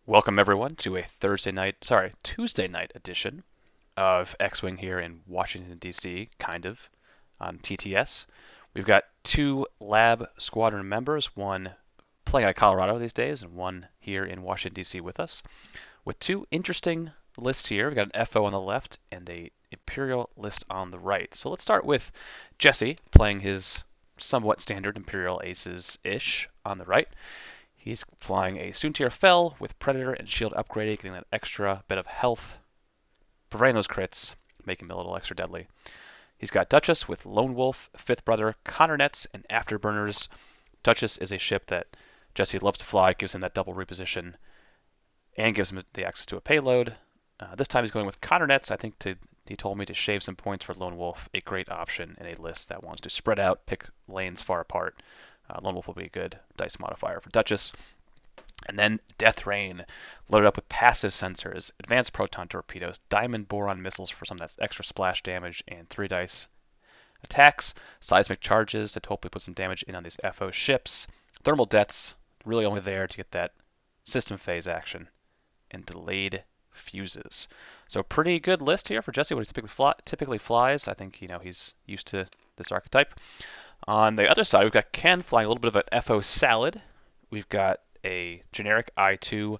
Welcome everyone to a Tuesday night edition of X-Wing here in Washington D.C. kind of on TTS. We've got two lab squadron members, one playing out of Colorado these days, and one here in Washington D.C. with us, with two interesting lists here. We've got an FO on the left and a Imperial list on the right. So let's start with Jesse playing his somewhat standard Imperial Aces-ish on the right. He's flying a Soontir Fel with Predator and Shield upgraded, getting that extra bit of health, preventing those crits, making him a little extra deadly. He's got Duchess with Lone Wolf, Fifth Brother, Conner Nets, and Afterburners. Duchess is a ship that Jesse loves to fly, gives him that double reposition, and gives him the access to a payload. This time he's going with Conner Nets. He told me to shave some points for Lone Wolf, a great option in a list that wants to spread out, pick lanes far apart. Lone Wolf will be a good dice modifier for Duchess. And then Death Rain, loaded up with passive sensors, advanced proton torpedoes, diamond boron missiles for some of that extra splash damage, and 3 dice attacks, seismic charges to hopefully put some damage in on these FO ships, thermal deaths, really only there to get that system phase action, and delayed fuses. So pretty good list here for Jesse, what he typically flies. I think he's used to this archetype. On the other side, we've got Ken flying a little bit of an FO salad. We've got a generic I-2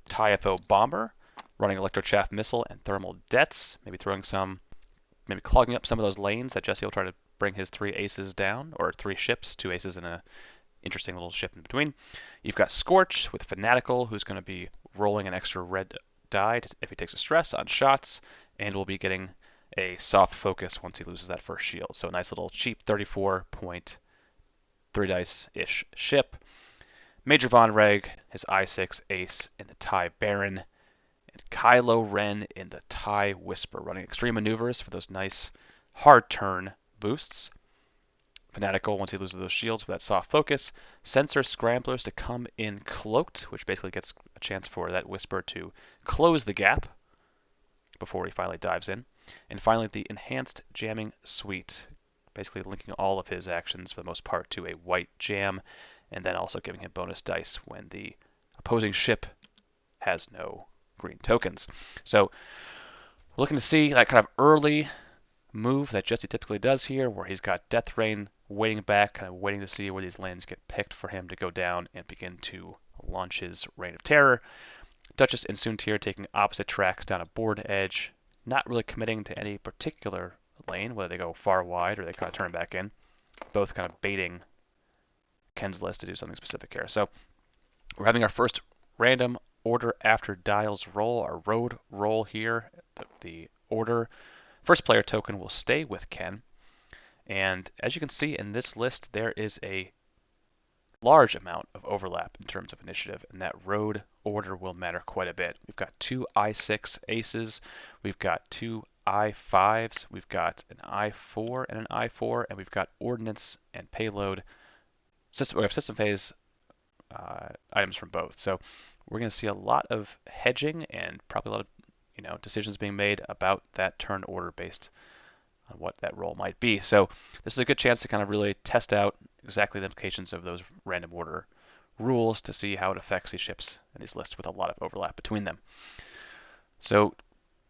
TIE FO bomber running electrochaff missile and thermal deaths, maybe clogging up some of those lanes that Jesse will try to bring his 3 aces down, or 3 ships, 2 aces and a interesting little ship in between. You've got Scorch with Fanatical, who's going to be rolling an extra red die if he takes a stress on shots, and will be getting a soft focus once he loses that first shield. So a nice little cheap 34 point 3 dice-ish ship. Major Von Reg, his I6 Ace in the TIE Baron, and Kylo Ren in the TIE Whisper, running extreme maneuvers for those nice hard turn boosts. Fanatical, once he loses those shields with that soft focus. Sensor Scramblers to come in cloaked, which basically gets a chance for that Whisper to close the gap before he finally dives in. And finally, the Enhanced Jamming Suite, basically linking all of his actions for the most part to a white jam, and then also giving him bonus dice when the opposing ship has no green tokens. So we're looking to see that kind of early move that Jesse typically does here, where he's got Death Rain waiting back, kind of waiting to see where these lanes get picked for him to go down and begin to launch his Reign of Terror. Duchess and Soontir taking opposite tracks down a board edge, not really committing to any particular lane, whether they go far wide or they kind of turn back in. Both kind of baiting Ken's list to do something specific here. So we're having our first random order after dials roll, our road roll here. The order first player token will stay with Ken. And as you can see in this list, there is a large amount of overlap in terms of initiative, and that road order will matter quite a bit. We've got 2 I6 aces, we've got 2 I5s, we've got an I4 and an I4, and we've got ordnance and payload. We have system phase items from both. So we're going to see a lot of hedging and probably a lot of decisions being made about that turn order based on what that role might be. So this is a good chance to kind of really test out exactly the implications of those random order rules to see how it affects these ships and these lists with a lot of overlap between them. So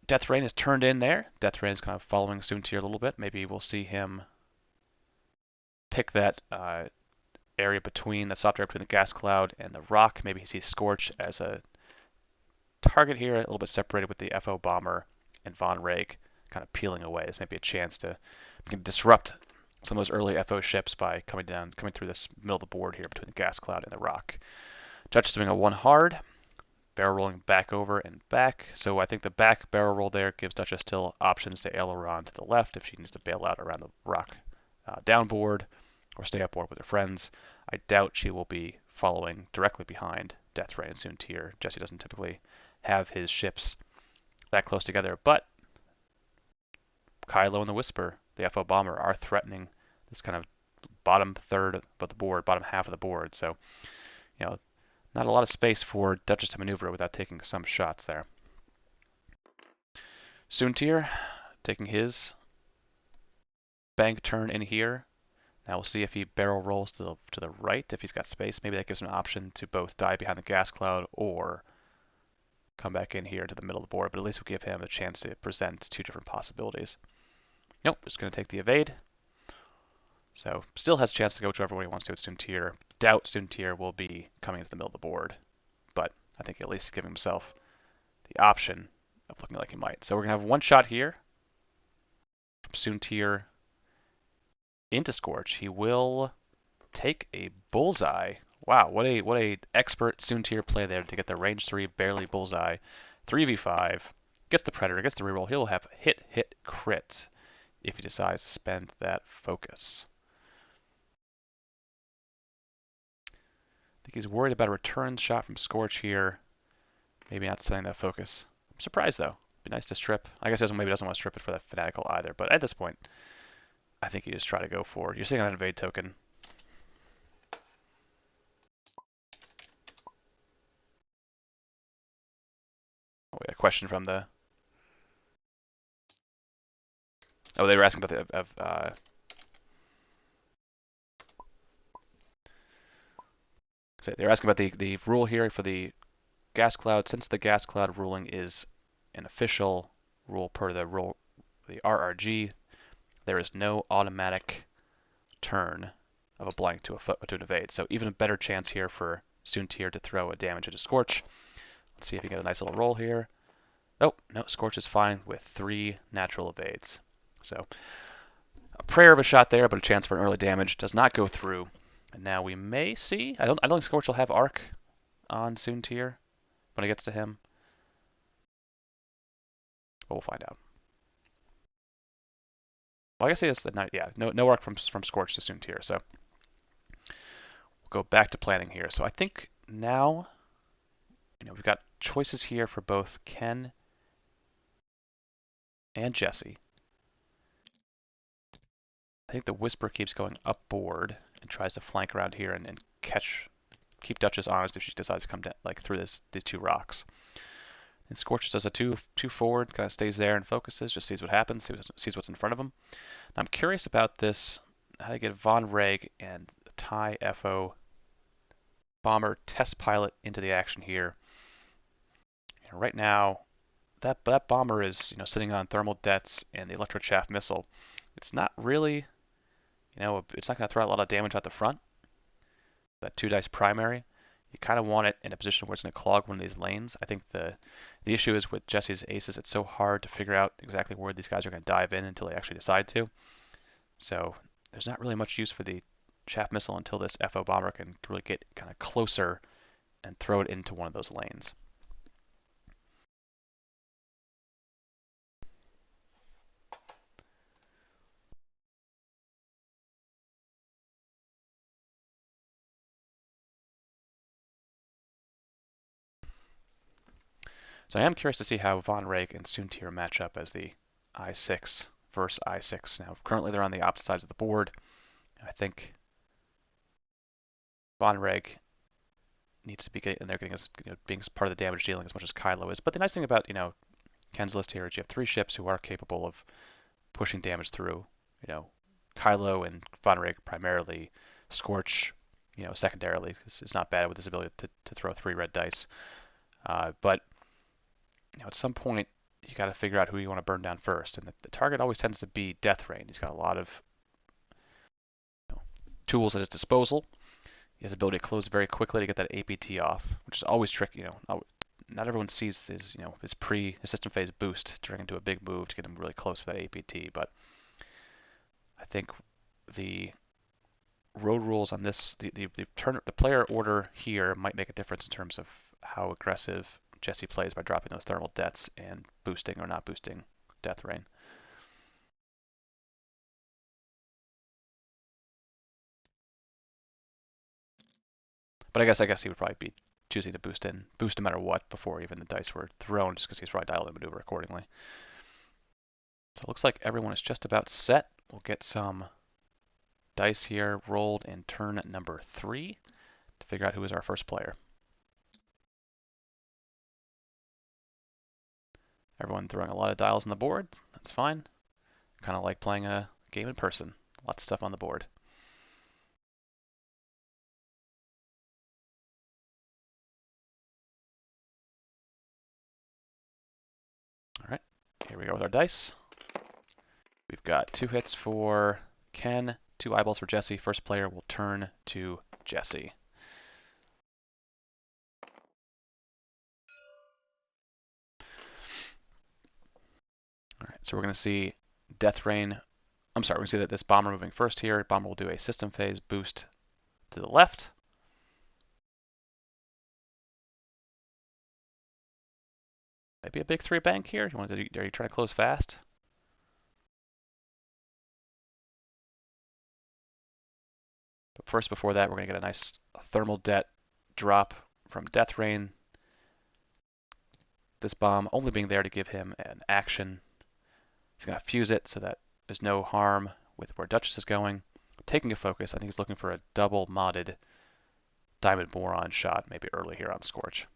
Death Rain is turned in there. Death Rain is kind of following Soontir a little bit. Maybe we'll see him pick that area between the soft area between the gas cloud and the rock. Maybe he sees Scorch as a target here, a little bit separated with the FO bomber and Von Reg kind of peeling away. This may be a chance to disrupt some of those early FO ships by coming through this middle of the board here between the gas cloud and the rock. Judge is doing a 1 hard, barrel rolling back over and back. So I think the back barrel roll there gives Duchess still options to aileron to the left if she needs to bail out around the rock downboard or stay upboard with her friends. I doubt she will be following directly behind Death Rain and Soontir. Jesse doesn't typically have his ships that close together, but Kylo and the Whisper, the FO bomber, are threatening this kind of bottom third of the board, bottom half of the board. So, not a lot of space for Duchess to maneuver without taking some shots there. Soontir taking his bank turn in here. Now we'll see if he barrel rolls to the right, if he's got space. Maybe that gives him an option to both die behind the gas cloud or come back in here to the middle of the board, but at least we'll give him a chance to present two different possibilities. Nope, just going to take the evade. So still has a chance to go whichever way he wants to with Student Tier. Doubt Student Tier will be coming into the middle of the board, but I think at least giving himself the option of looking like he might. So we're going to have one shot here from Student Tier into Scorch. He will take a bullseye. Wow, what a expert Student Tier play there to get the range 3 barely bullseye. 3v5, gets the Predator, gets the reroll. He'll have hit, crit if he decides to spend that focus. I think he's worried about a return shot from Scorch here. Maybe not setting that focus. I'm surprised though. Be nice to strip. I guess he maybe doesn't want to strip it for that Fanatical either, but at this point, I think you just try to go for it. You're sitting on an evade token. Oh, we got a question from the... Oh, they were asking about the... So they were asking about the rule here for the gas cloud. Since the gas cloud ruling is an official rule per the RRG, there is no automatic turn of a blank to an evade. So even a better chance here for Student Tier to throw a damage into Scorch. Let's see if you get a nice little roll here. Oh, no, Scorch is fine with 3 natural evades. So a prayer of a shot there, but a chance for an early damage does not go through. And now we may see. I don't think Scorch will have Arc on Student Tier when it gets to him. But we'll find out. Well, I guess he has the night. Yeah, no Arc from Scorch to Student Tier. So we'll go back to planning here. So I think now, we've got choices here for both Ken and Jesse. I think the Whisper keeps going up board and tries to flank around here and keep Duchess honest if she decides to come down, like through these 2 rocks. And Scorch does a two forward, kind of stays there and focuses, just sees what happens, sees what's in front of him. Now I'm curious about this, how to get Von Reg and the TIE FO bomber test pilot into the action here. And right now, that bomber is sitting on thermal dets and the electro chaff missile. It's not really, it's not going to throw out a lot of damage out the front. That 2 dice primary, you kind of want it in a position where it's going to clog one of these lanes. I think the issue is with Jesse's aces, it's so hard to figure out exactly where these guys are going to dive in until they actually decide to. So there's not really much use for the chaff missile until this FO bomber can really get kind of closer and throw it into one of those lanes. So I am curious to see how Von Reg and Student Tier match up as the I6 versus I6. Now, currently they're on the opposite sides of the board. I think Von Reg needs to be getting in there, getting being part of the damage dealing as much as Kylo is. But the nice thing about Ken's list here is you have 3 ships who are capable of pushing damage through. Kylo and Von Reg primarily, Scorch, secondarily is not bad with his ability to throw 3 red dice. But at some point you got to figure out who you want to burn down first, and the target always tends to be Death Rain. He's got a lot of tools at his disposal. He has the ability to close very quickly to get that APT off, which is always tricky. Not everyone sees his his system phase boost turning into a big move to get him really close for that APT. But I think the road rules on this, the player order here might make a difference in terms of how aggressive Jesse plays by dropping those thermal debts and boosting or not boosting Death Rain. But I guess he would probably be choosing to boost no matter what before even the dice were thrown, just because he's probably dialed the maneuver accordingly. So it looks like everyone is just about set. We'll get some dice here rolled in turn number 3 to figure out who is our first player. Everyone throwing a lot of dials on the board. That's fine. Kind of like playing a game in person. Lots of stuff on the board. Here we go with our dice. We've got 2 hits for Ken, 2 eyeballs for Jesse. First player will turn to Jesse. All right, so we're going to see Death Rain. I'm sorry, we're going to see that this Bomber moving first here. Bomber will do a system phase boost to the left. Maybe a big 3 bank here. Are you trying to close fast? But first, before that, we're going to get a nice thermal debt drop from Death Rain. This bomb only being there to give him an action. He's going to fuse it so that there's no harm with where Duchess is going. Taking a focus, I think he's looking for a double modded Diamond Boron shot, maybe early here on Scorch.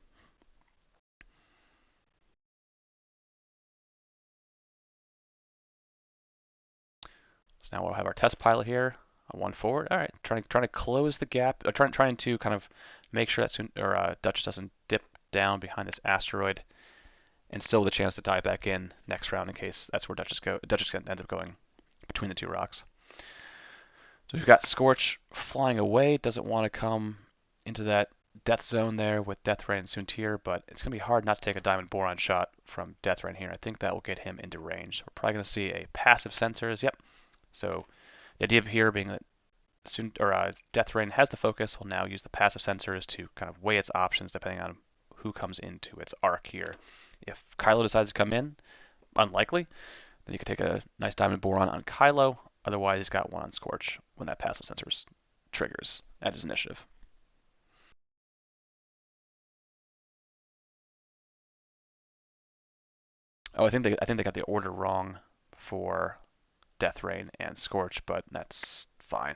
So now we'll have our test pilot here, a 1 forward. All right, trying to close the gap, trying to kind of make sure that Duchess doesn't dip down behind this asteroid, and still with a chance to dive back in next round in case that's where Duchess ends up going between the 2 rocks. So we've got Scorch flying away, doesn't want to come into that death zone there with Death Rain and Soontir, but it's going to be hard not to take a Diamond Boron shot from Death Rain here. I think that will get him into range. So we're probably going to see a passive sensors. Yep. So the idea of here being that Death Rain has the focus, will now use the passive sensors to kind of weigh its options depending on who comes into its arc here. If Kylo decides to come in, unlikely, then you could take a nice Diamond Boron on Kylo. Otherwise, he's got 1 on Scorch when that passive sensors triggers at his initiative. Oh, I think they got the order wrong for Death Rain and Scorch, but that's fine.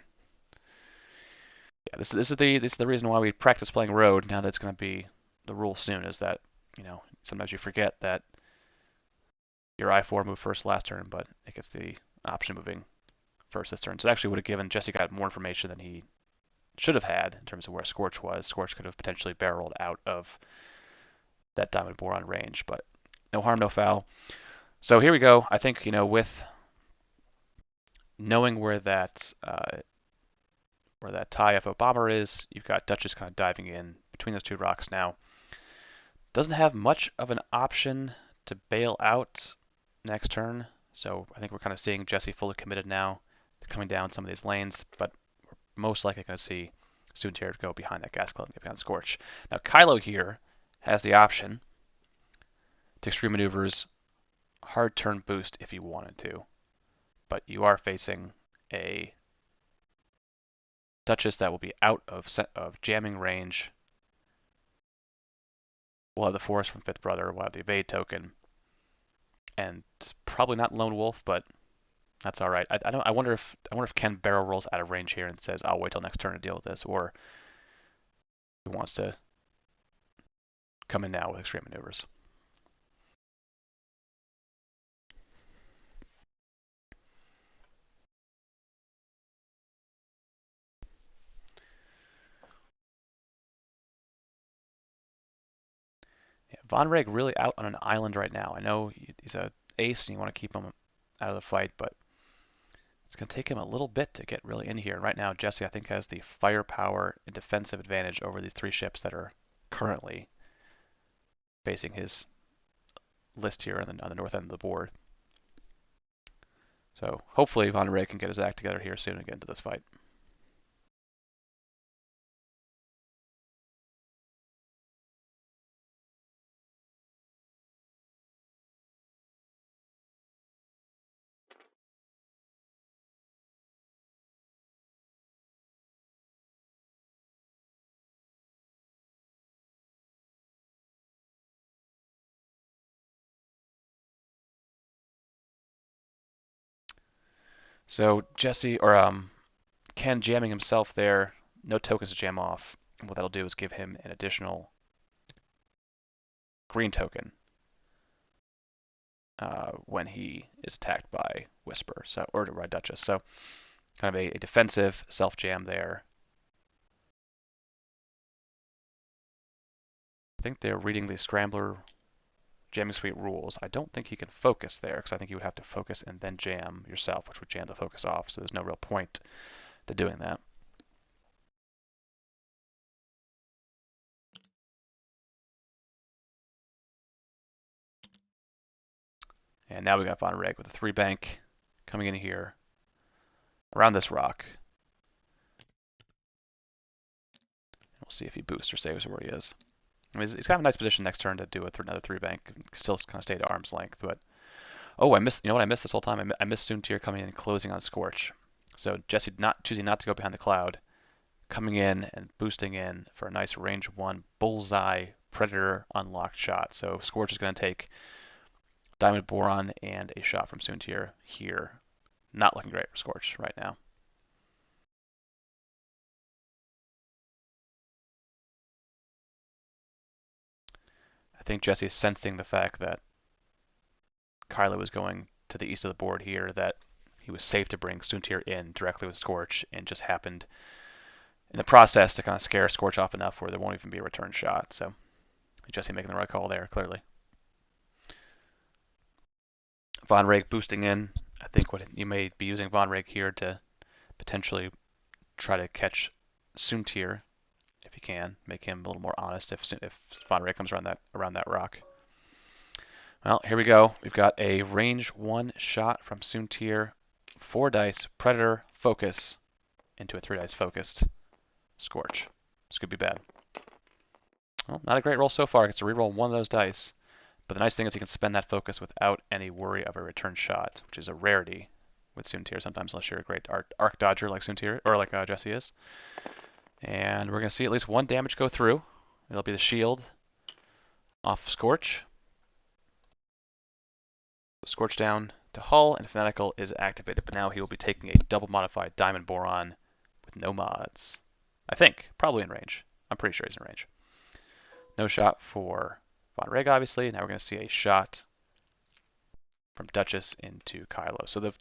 Yeah, this is the reason why we practice playing Road. Now that's going to be the rule soon. Is that sometimes you forget that your I4 moved first last turn, but it gets the option moving first this turn. So it actually would have given Jesse got more information than he should have had in terms of where Scorch was. Scorch could have potentially barreled out of that Diamond Boron range, but no harm, no foul. So here we go. I think with knowing where that TIE FO bomber is, you've got Duchess kind of diving in between those 2 rocks now. Doesn't have much of an option to bail out next turn, so I think we're kind of seeing Jesse fully committed now to coming down some of these lanes, but we're most likely going to see Soontir go behind that gas cloud and get behind Scorch. Now Kylo here has the option to extreme maneuvers hard turn boost if he wanted to, but you are facing a Duchess that will be out of jamming range. We'll have the Force from 5th Brother, we'll have the evade token, and probably not Lone Wolf, but that's all right. I wonder if Ken barrel rolls out of range here and says I'll wait till next turn to deal with this, or he wants to come in now with extreme maneuvers. Yeah, Von Reg really out on an island right now. I know he's a ace and you want to keep him out of the fight, but it's going to take him a little bit to get really in here. Right now, Jesse, I think, has the firepower and defensive advantage over these 3 ships that are currently facing his list here on the north end of the board. So hopefully Von Reg can get his act together here soon and get into this fight. So Jesse, or Ken jamming himself there, no tokens to jam off. And what that'll do is give him an additional green token when he is attacked by Whisper, or by Duchess. So kind of a defensive self jam there. I think they're reading the Scrambler jamming suite rules, I don't think he can focus there, because I think you would have to focus and then jam yourself, which would jam the focus off, so there's no real point to doing that. And now we got Von Reg with a 3-bank coming in here around this rock. We'll see if he boosts or saves where he is. I mean, he's got a nice position next turn to do another 3-bank. Still kind of stay to arm's length, but oh, I missed. You know what I missed this whole time? I missed Soontir coming in and closing on Scorch. So Jesse choosing not to go behind the cloud, coming in and boosting in for a nice range 1 bullseye predator unlocked shot. So Scorch is going to take Diamond Boron and a shot from Soontir here. Not looking great for Scorch right now. I think Jesse's sensing the fact that Kylo was going to the east of the board here, that he was safe to bring Soontir in directly with Scorch, and just happened in the process to kind of scare Scorch off enough where there won't even be a return shot. So Jesse making the right call there, clearly. Von Reg boosting in. I think what you may be using Von Reg here to potentially try to catch Soontir if you can, make him a little more honest if Von Reg comes around that rock. Well, here we go. We've got a range 1 shot from Soontir, 4 dice, Predator, Focus, into a 3 dice focused Scorch. This could be bad. Well, not a great roll so far. It's a reroll 1 of those dice. But the nice thing is you can spend that focus without any worry of a return shot, which is a rarity with Soontir sometimes, unless you're a great arc dodger like Soontir, or like Jesse is. And we're going to see at least 1 damage go through. It'll be the shield off Scorch. Scorch down to Hull, and Fanatical is activated, but now he will be taking a double modified Diamond Boron with no mods. I think. Probably in range. I'm pretty sure he's in range. No shot for Von Reg, obviously. Now we're going to see a shot from Duchess into Kylo. So the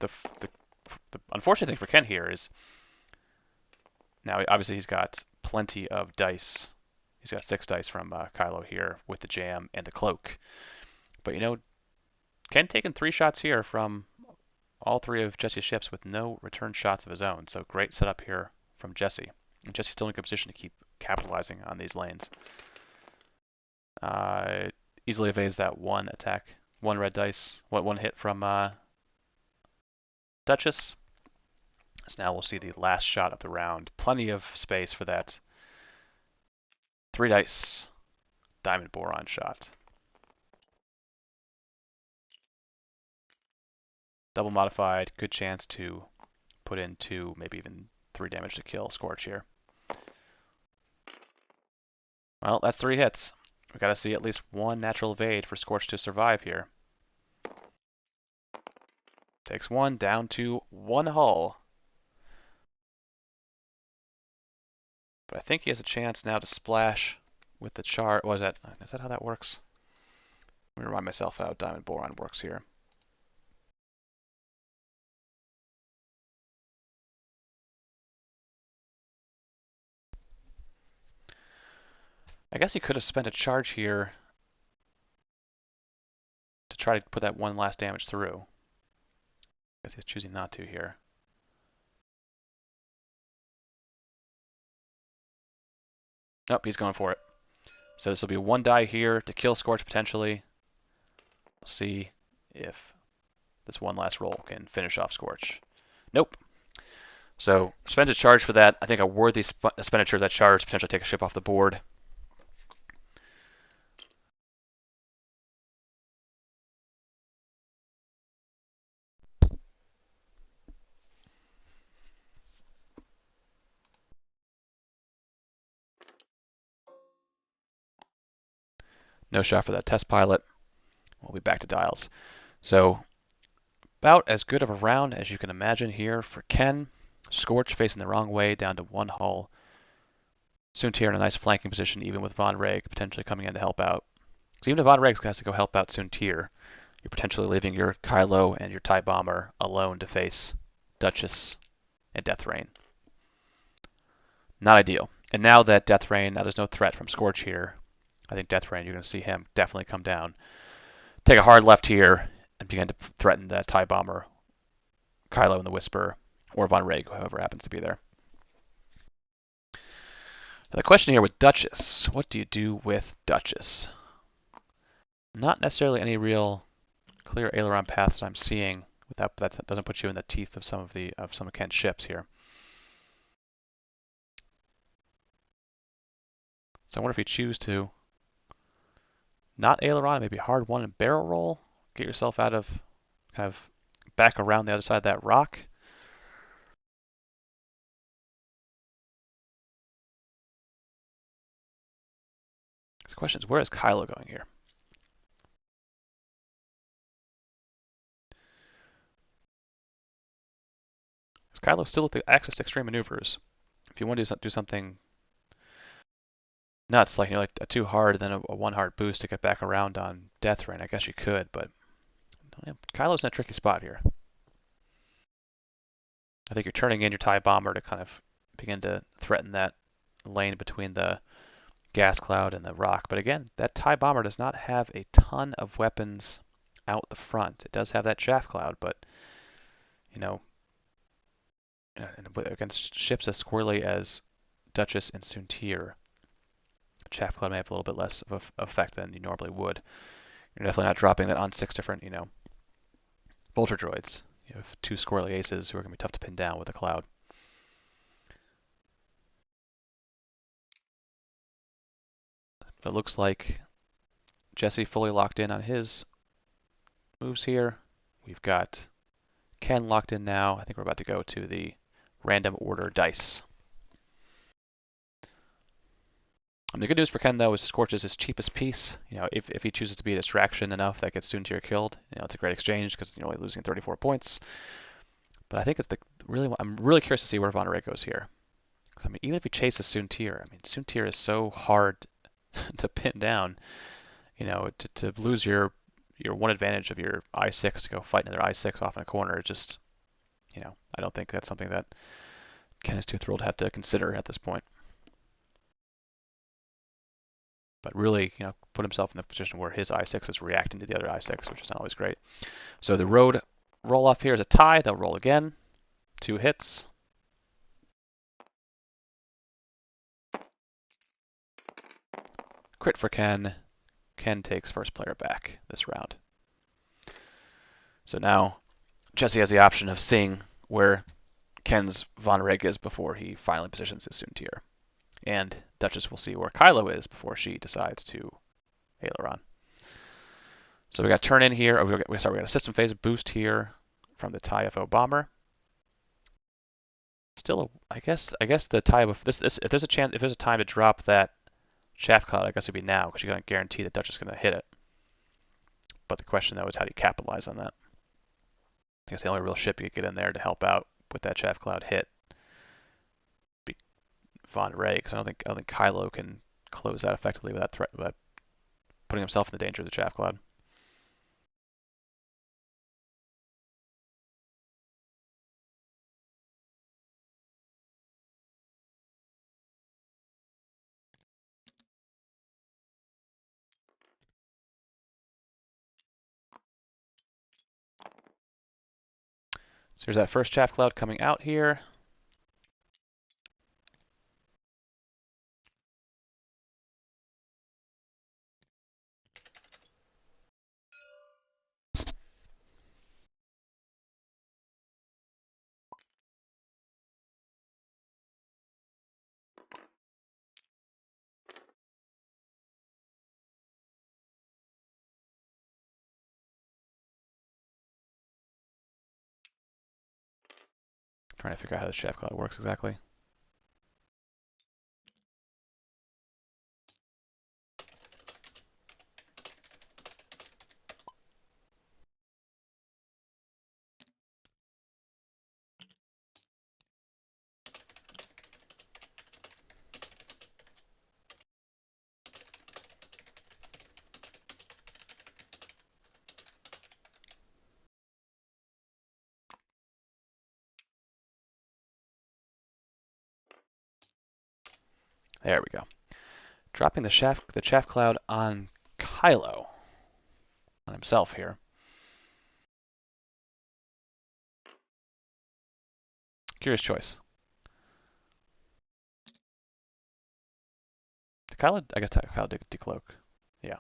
unfortunate thing for Ken here is now obviously he's got plenty of dice. He's got 6 dice from Kylo here with the jam and the cloak. But you know, Ken taking 3 shots here from all 3 of Jesse's ships with no return shots of his own. So great setup here from Jesse. And Jesse's still in a good position to keep capitalizing on these lanes. Easily evades that 1 attack, 1 red dice, 1 hit from Duchess. So now we'll see the last shot of the round. Plenty of space for that 3 dice Diamond Boron shot. Double modified, good chance to put in 2, maybe even 3 damage to kill Scorch here. Well, that's 3 hits. We've got to see at least 1 natural evade for Scorch to survive here. Takes 1, down to 1 hull. But I think he has a chance now to splash with the char. Is that how that works? Let me remind myself how Diamond Boron works here. I guess he could have spent a charge here to try to put that 1 last damage through. I guess he's choosing not to here. Nope, he's going for it. So this will be 1 die here to kill Scorch potentially. We'll see if this 1 last roll can finish off Scorch. Nope. So spend a charge for that. I think a worthy expenditure of that charge to potentially take a ship off the board. No shot for that test pilot. We'll be back to dials. So about as good of a round as you can imagine here for Ken. Scorch facing the wrong way down to 1 hull. Soontir in a nice flanking position, even with Von Reg potentially coming in to help out. Because even if Von Reg has to go help out Soontir, you're potentially leaving your Kylo and your TIE Bomber alone to face Duchess and Death Rain. Not ideal. And now that Death Rain, now there's no threat from Scorch here, I think Death Rain, you're going to see him definitely come down. take a hard left here and begin to threaten the TIE Bomber, Kylo and the Whisper, or Von Reg, whoever happens to be there. Now the question here with Duchess, what do you do with Duchess? Not necessarily any real clear aileron paths that I'm seeing. But that doesn't put you in the teeth of some of Ken's ships here. So I wonder if you choose to not aileron, maybe hard one and barrel roll, get yourself out of kind of back around the other side of that rock. This question is, where is Kylo going here? Is Kylo still with the access to extreme maneuvers? If you want to do something nuts, like like a 2 hard, then a 1 hard boost to get back around on Death Rain, I guess you could, but Kylo's in a tricky spot here. I think you're turning in your TIE Bomber to kind of begin to threaten that lane between the gas cloud and the rock. But again, that TIE Bomber does not have a ton of weapons out the front. It does have that chaff cloud, but you know, against ships as squirrely as Duchess and Soontir, chaff cloud may have a little bit less of a effect than you normally would. You're definitely not dropping that on 6 different, vulture droids. You have 2 squirrely aces who are going to be tough to pin down with a cloud. It looks like Jesse fully locked in on his moves here. We've got Ken locked in now. I think we're about to go to the random order dice. And the good news for Ken, though, is Scorch is his cheapest piece. If he chooses to be a distraction enough that gets Soontir killed, it's a great exchange because you're only losing 34 points. But I think I'm really curious to see where Von Reg goes here. I mean, even if he chases Soontir, Soontir is so hard to pin down. To lose your one advantage of your I6 to go fight another I6 off in a corner, just, I don't think that's something that Ken is too thrilled to have to consider at this point. But really, put himself in the position where his I6 is reacting to the other I6, which is not always great. So the road roll off here is a tie. They'll roll again. 2 hits. Crit for Ken. Ken takes first player back this round. So now Jesse has the option of seeing where Ken's Von Reg is before he finally positions his Soontir. And Duchess will see where Kylo is before she decides to aileron. So we got turn in here. We got a system phase boost here from the TIE FO bomber. Still, I guess the TIE if there's a time to drop that chaff cloud, I guess it'd be now because you're gonna guarantee that Duchess is gonna hit it. But the question though is how do you capitalize on that? I guess the only real ship you could get in there to help out with that chaff cloud hit be Von Reg, because I don't think Kylo can close that effectively without putting himself in the danger of the chaff cloud. So there's that first chaff cloud coming out here. Trying to figure out how the chaff cloud works exactly. There we go. Dropping the chaff cloud on Kylo. on himself here. Curious choice. Kylo, I guess Kylo did decloak. Yeah.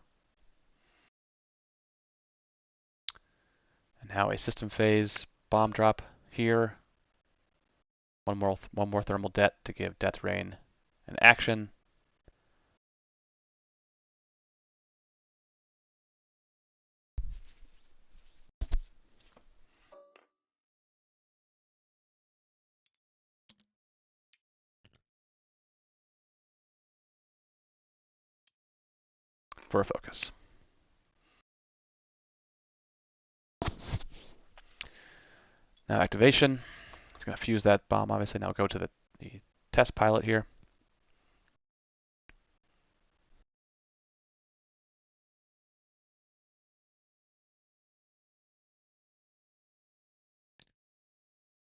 And now a system phase bomb drop here. One more thermal det to give Death Rain an action. For a focus. Now activation. It's going to fuse that bomb, obviously. Now go to the test pilot here.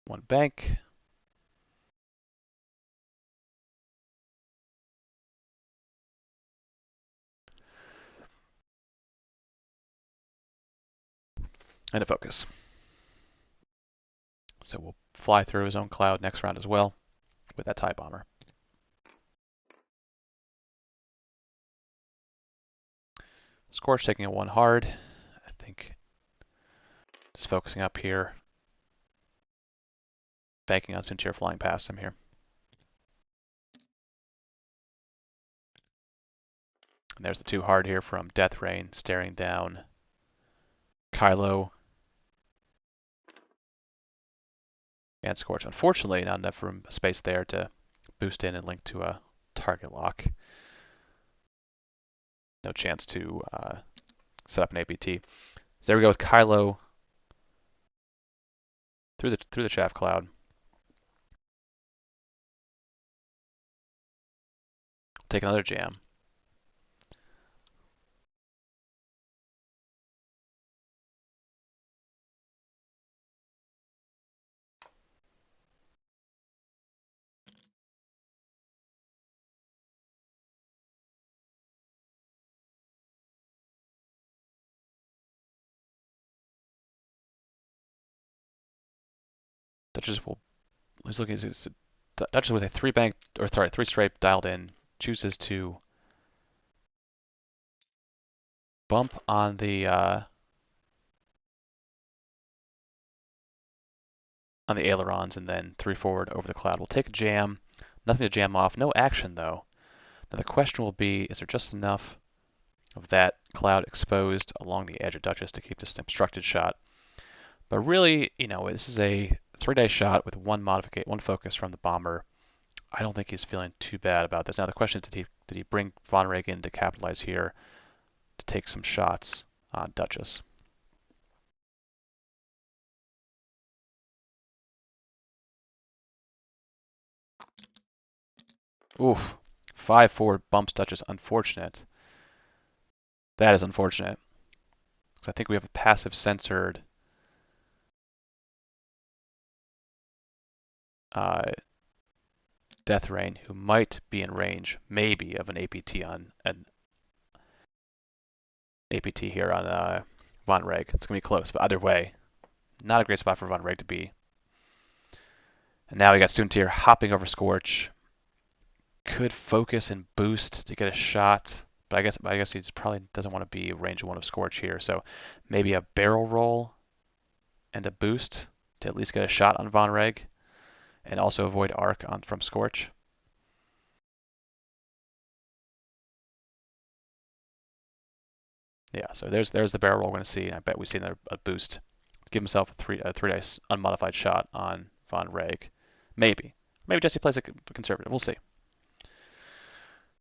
One bank. And a focus. So we'll fly through his own cloud next round as well with that TIE bomber. Scorch taking a 1 hard. I think just focusing up here. Banking on Soontir flying past him here. And there's the 2 hard here from Death Rain staring down Kylo and Scorch. Unfortunately, not enough room space there to boost in and link to a target lock. No chance to set up an APT. So there we go with Kylo through the chaff cloud. Take another jam. Duchess will. He's looking. Duchess with a 3 bank or sorry 3 stripe dialed in chooses to bump on the ailerons and then 3 forward over the cloud. We'll take a jam. Nothing to jam off. No action though. Now the question will be: is there just enough of that cloud exposed along the edge of Duchess to keep this an obstructed shot? But really, this is a 3-dice shot with one focus from the bomber. I don't think he's feeling too bad about this. Now the question is, did he bring Von Reg in to capitalize here to take some shots on Duchess? Oof. 5 forward bumps Duchess. Unfortunate. That is unfortunate. So I think we have a passive censored Death Rain who might be in range, maybe, of an APT on an APT here on Von Reg. It's gonna be close, but either way, not a great spot for Von Reg to be. And now we got Soontir hopping over Scorch. Could focus and boost to get a shot, but I guess he probably doesn't want to be range 1 of Scorch here. So maybe a barrel roll and a boost to at least get a shot on Von Reg, and also avoid arc from Scorch. Yeah, so there's the barrel roll we're going to see. I bet we see another a boost. Give himself a 3-dice unmodified shot on Von Reg. Maybe Jesse plays a conservative. We'll see.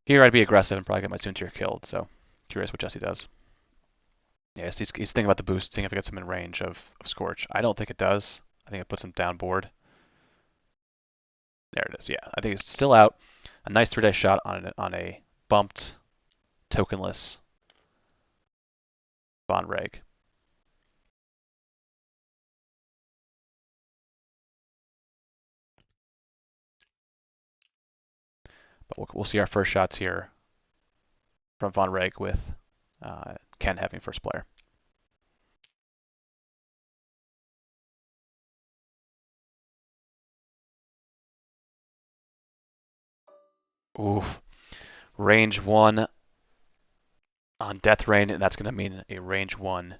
Here I'd be aggressive and probably get my Soontir killed. So curious what Jesse does. Yes, he's thinking about the boost, seeing if it gets him in range of Scorch. I don't think it does. I think it puts him down board. There it is. Yeah, I think it's still out. A nice 3-dice shot on a bumped, tokenless Von Reg. But we'll see our first shots here from Von Reg with Ken having first player. Oof. Range 1 on Death Rain, and that's going to mean a range 1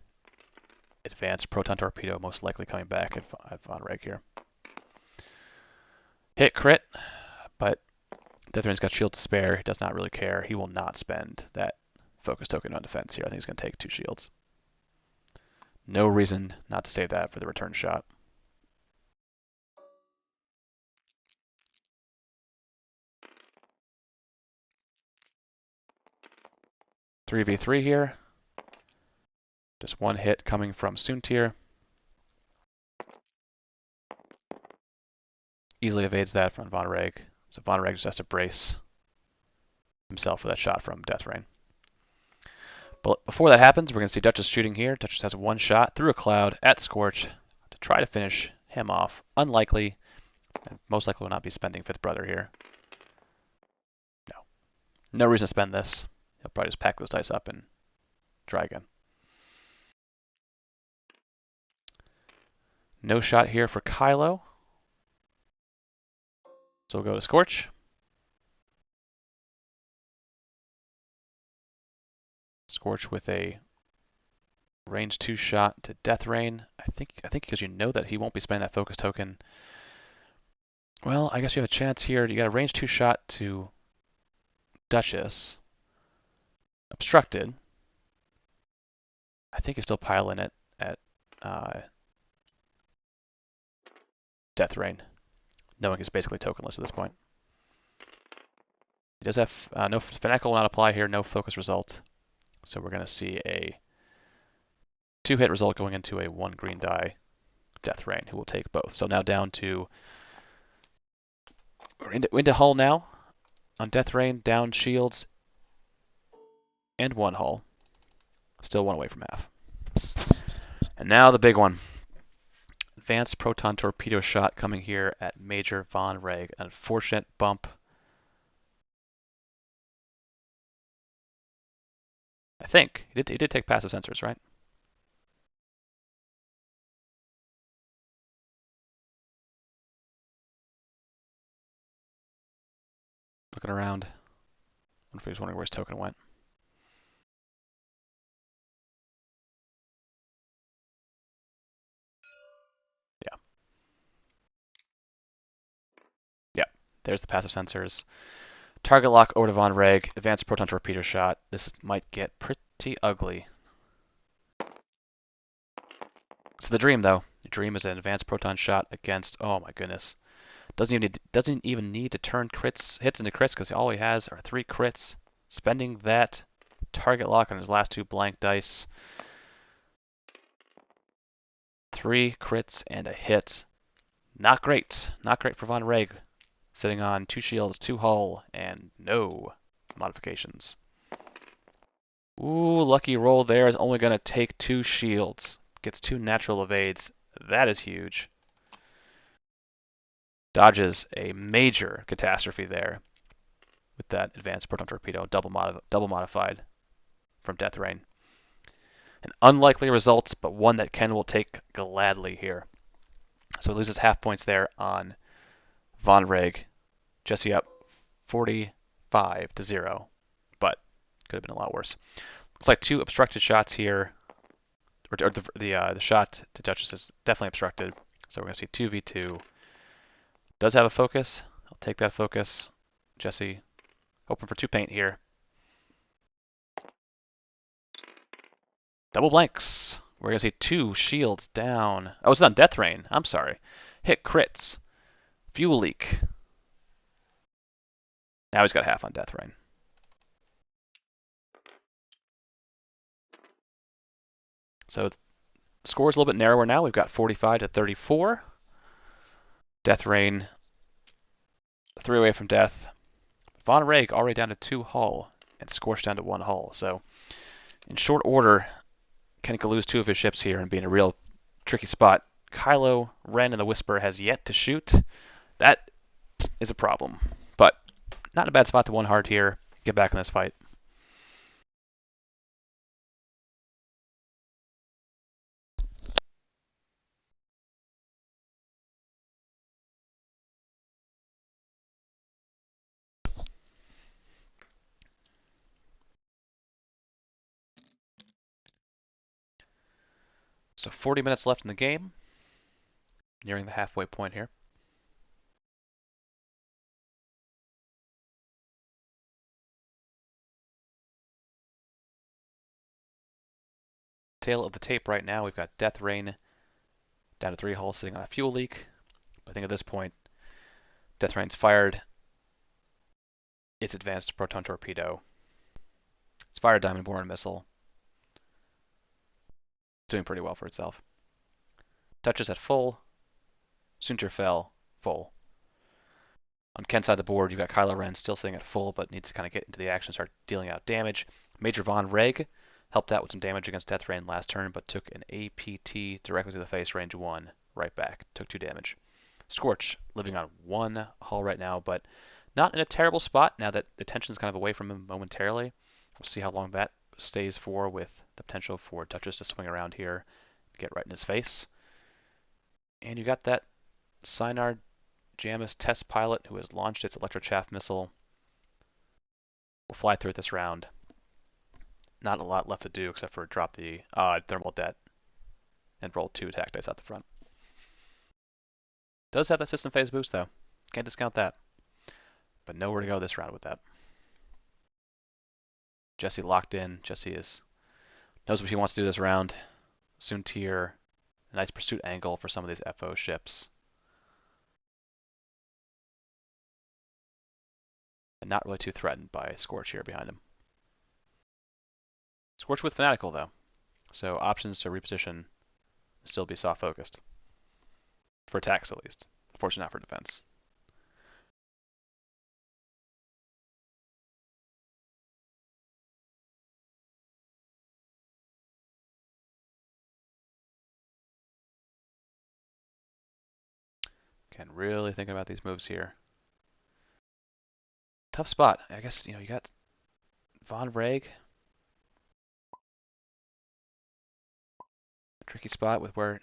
advanced proton torpedo, most likely coming back at Von Reg here. Hit crit, but Death Rain's got shield to spare. He does not really care. He will not spend that focus token on defense here. I think he's going to take 2 shields. No reason not to save that for the return shot. Three v 3 here. Just one hit coming from Soontir. Easily evades that from Von Reg. So Von Reg just has to brace himself for that shot from Death Rain. But before that happens, we're going to see Duchess shooting here. Duchess has one shot through a cloud at Scorch to try to finish him off. Unlikely, and most likely will not be spending Fifth Brother here. No. No reason to spend this. He'll probably just pack those dice up and try again. No shot here for Kylo. So we'll go to Scorch. Scorch with a range 2 shot to Death Rain. I think because you know that he won't be spending that focus token. Well, I guess you have a chance here. You got a range 2 shot to Duchess. Obstructed. I think he's still piling it at Death Rain, knowing he's basically tokenless at this point. He does have no Fanatical will not apply here, no focus result. So we're going to see a 2-hit result going into a 1 green die Death Rain, who will take both. So now down to, we're into hull now on Death Rain, down shields, and 1 hull. Still 1 away from half. And now the big one. Advanced Proton Torpedo Shot coming here at Major Von Reg. An unfortunate bump. I think. He did take passive sensors, right? Looking around. I wonder if he was wondering where his token went. Yeah. Yeah. There's the passive sensors. Target lock over to Von Reg. Advanced Proton Torpedo Shot. This might get pretty ugly. So the dream, though. The dream is an advanced proton shot against. Oh my goodness. Doesn't even need to turn hits into crits because all he has are 3 crits. Spending that target lock on his last 2 blank dice. 3 crits and a hit. Not great. Not great for Von Reg. Sitting on 2 shields, 2 hull, and no modifications. Ooh, lucky roll there is only going to take 2 shields. Gets 2 natural evades. That is huge. Dodges a major catastrophe there with that advanced proton torpedo, double modified from Death Rain. An unlikely result, but one that Ken will take gladly here. So he loses half points there on Von Reg. Jesse up 45-0, but could have been a lot worse. Looks like 2 obstructed shots here. Or the shot to Duchess is definitely obstructed. So we're going to see 2v2. Does have a focus. I'll take that focus. Jesse hoping for 2 paint here. Double blanks. We're going to see 2 shields down. Oh, it's on Death Rain. I'm sorry. Hit crits. Fuel leak. Now he's got half on Death Rain. So the score's a little bit narrower now. We've got 45-34. Death Rain 3 away from death. Von Reg already down to 2 hull and Scorch down to 1 hull. So in short order, Ken could lose 2 of his ships here and be in a real tricky spot. Kylo Ren and the Whisper has yet to shoot. That is a problem. But not a bad spot to 1 hard here. Get back in this fight. So 40 minutes left in the game. Nearing the halfway point here. Tail of the tape right now, we've got Death Rain down to 3 hulls sitting on a fuel leak. But I think at this point, Death Rain's fired its advanced proton torpedo. It's fired a diamond boring missile. It's doing pretty well for itself. Touches at full. Sunterfell, full. On Ken's side of the board, you've got Kylo Ren still sitting at full, but needs to kind of get into the action and start dealing out damage. Major Von Reg helped out with some damage against Death Rain last turn, but took an APT directly to the face, range 1, right back. Took 2 damage. Scorch living on 1 hull right now, but not in a terrible spot now that the tension's kind of away from him momentarily. We'll see how long that stays for, with the potential for Duchess to swing around here, get right in his face. And you got that Synard Jamis test pilot who has launched its electrochaff missile. Will fly through it this round. Not a lot left to do except for drop the thermal debt and roll 2 attack dice out the front. Does have that system phase boost though. Can't discount that. But nowhere to go this round with that. Jesse locked in. Jesse knows what he wants to do this round. Soontir, a nice pursuit angle for some of these FO ships. And not really too threatened by Scorch here behind him. Scorch with Fanatical though. So options to reposition still be soft focused. For attacks at least. Unfortunately not for defense. Ken really thinking about these moves here. Tough spot. I guess, you got Von Reg. Tricky spot with where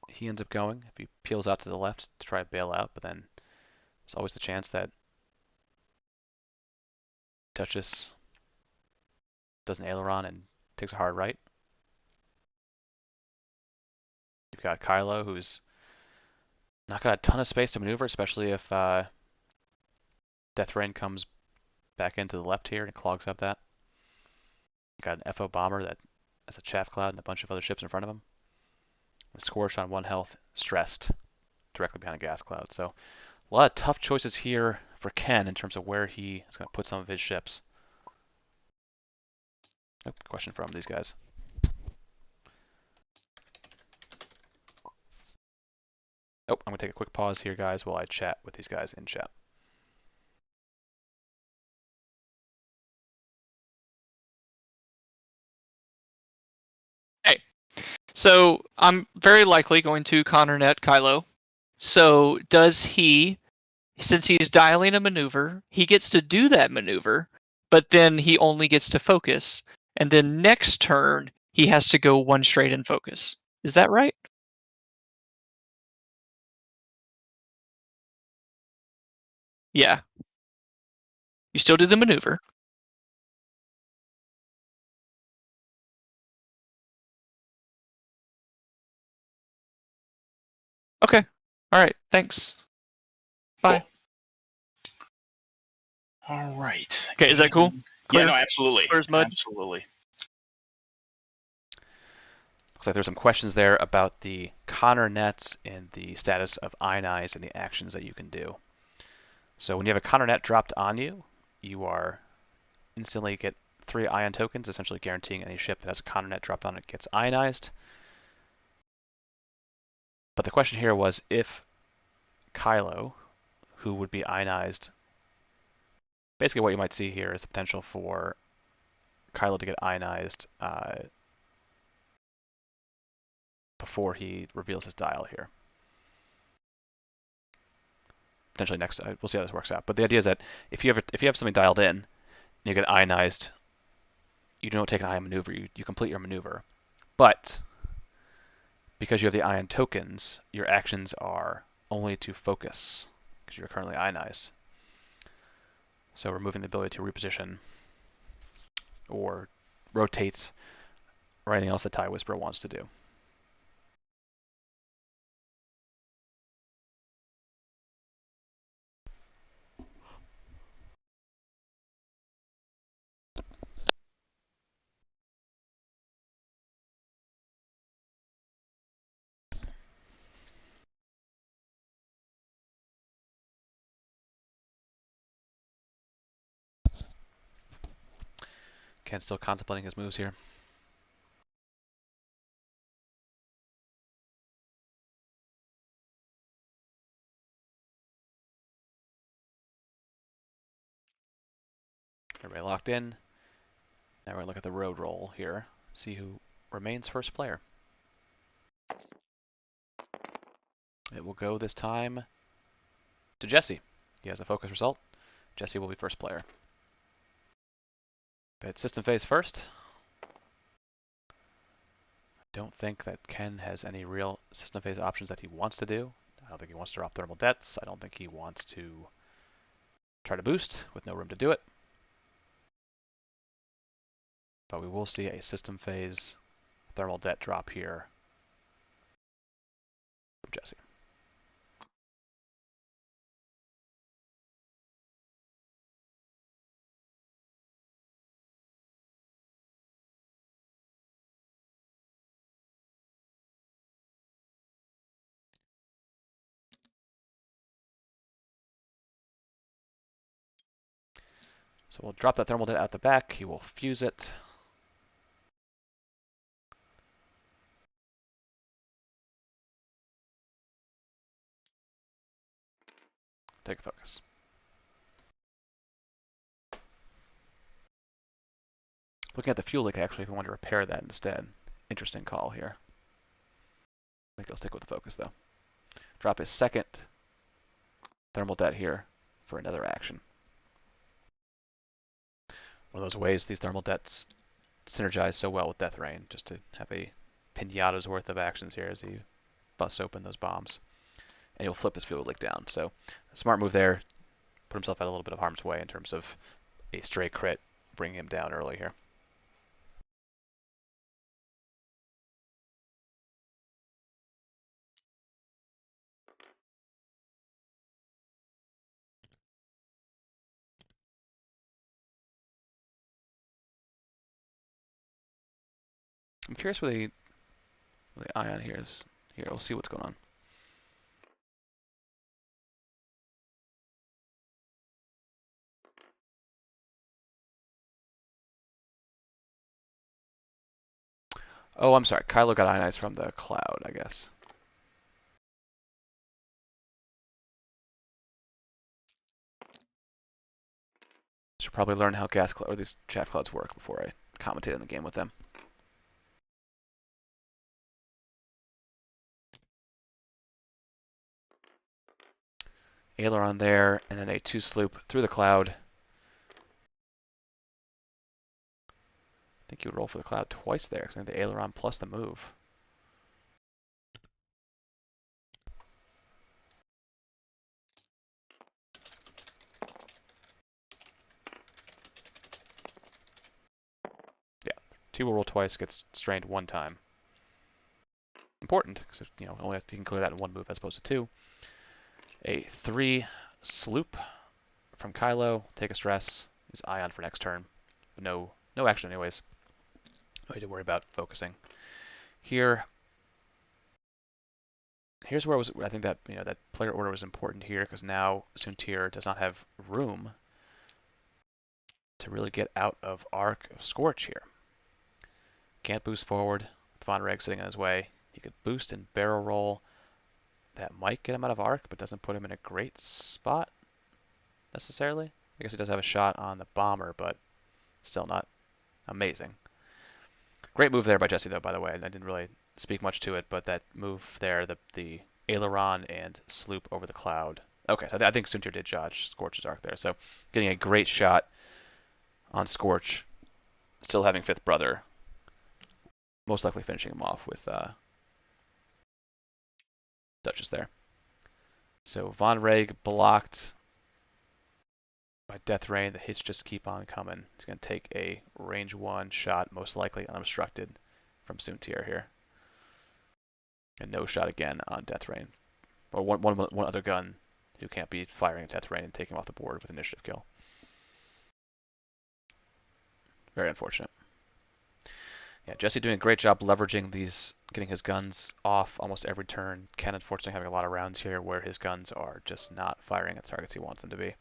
he ends up going. If he peels out to the left to try to bail out, but then there's always the chance that Duchess does an aileron and takes a hard right. You've got Kylo, who's not got a ton of space to maneuver, especially if Death Rain comes back into the left here and clogs up that. You've got an FO bomber that has a chaff cloud and a bunch of other ships in front of him. With Scorch on 1 health, stressed directly behind a gas cloud. So a lot of tough choices here for Ken in terms of where he is going to put some of his ships. Oh, question from these guys. Oh, I'm going to take a quick pause here, guys, while I chat with these guys in chat. Hey, so I'm very likely going to ConnerNet Kylo. So does he, since he's dialing a maneuver, he gets to do that maneuver, but then he only gets to focus. And then next turn, he has to go 1 straight and focus. Is that right? Yeah. You still do the maneuver. Okay. All right. Thanks. Bye. Cool. All right. Okay, is that cool? Yeah, no, absolutely. Clear as mud? Absolutely. Looks like there's some questions there about the Connor nets and the status of ionize and the actions that you can do. So when you have a Connor net dropped on you, you are instantly get 3 ion tokens, essentially guaranteeing any ship that has a Connor net dropped on it gets ionized. But the question here was if Kylo, who would be ionized, basically what you might see here is the potential for Kylo to get ionized before he reveals his dial here. Potentially next, we'll see how this works out. But the idea is that if you have something dialed in, and you get ionized, you don't take an ion maneuver. You complete your maneuver, but because you have the ion tokens, your actions are only to focus because you're currently ionized. So removing the ability to reposition or rotate or anything else that TIE Whisperer wants to do. Ken's still contemplating his moves here. Everybody locked in. Now we're going to look at the road roll here. See who remains first player. It will go this time to Jesse. He has a focus result. Jesse will be first player. But system phase first. Don't think that Ken has any real system phase options that he wants to do. I don't think he wants to drop thermal debts. I don't think he wants to try to boost with no room to do it. But we will see a system phase thermal debt drop here from Jesse. So we'll drop that thermal debt out the back. He will fuse it. Take a focus. Looking at the fuel leak, actually, if we want to repair that instead. Interesting call here. I think he'll stick with the focus, though. Drop his second thermal debt here for another action. One of those ways these thermal debts synergize so well with Death Rain, just to have a pinata's worth of actions here as he busts open those bombs. And he'll flip his fuel leak down. So, a smart move there. Put himself out a little bit of harm's way in terms of a stray crit, bringing him down early here. I'm curious where the ion here is. Here, we'll see what's going on. Oh, I'm sorry. Kylo got ionized from the cloud, I guess. Should probably learn how gas cloud or these chaff clouds work before I commentate on the game with them. Aileron there, and then a 2 sloop through the cloud. I think you would roll for the cloud twice there, because I think the aileron plus the move. Yeah, 2 will roll twice, gets strained 1 time. Important, because only you can clear that in 1 move as opposed to 2. A 3 sloop from Kylo, take a stress, is ion for next turn. But no action anyways. No need to worry about focusing. Here's where I think that that player order was important here, because now Soontir does not have room to really get out of Arc of Scorch here. Can't boost forward. Von Reg sitting in his way. He could boost and barrel roll. That might get him out of Arc, but doesn't put him in a great spot necessarily. I guess he does have a shot on the bomber, but still not amazing. Great move there by Jesse, though, by the way. I didn't really speak much to it, but that move there, the aileron and sloop over the cloud. Okay, so I think Soontir did dodge Scorch's arc there. So getting a great shot on Scorch, still having fifth brother, most likely finishing him off with Duchess there. So Von Reg blocked by Death Rain. The hits just keep on coming. He's going to take a range 1 shot, most likely unobstructed, from Soontir here. And no shot again on Death Rain. Or one other gun who can't be firing at Death Rain and taking him off the board with initiative kill. Very unfortunate. Yeah, Jesse doing a great job leveraging these, getting his guns off almost every turn. Ken unfortunately having a lot of rounds here where his guns are just not firing at the targets he wants them to be.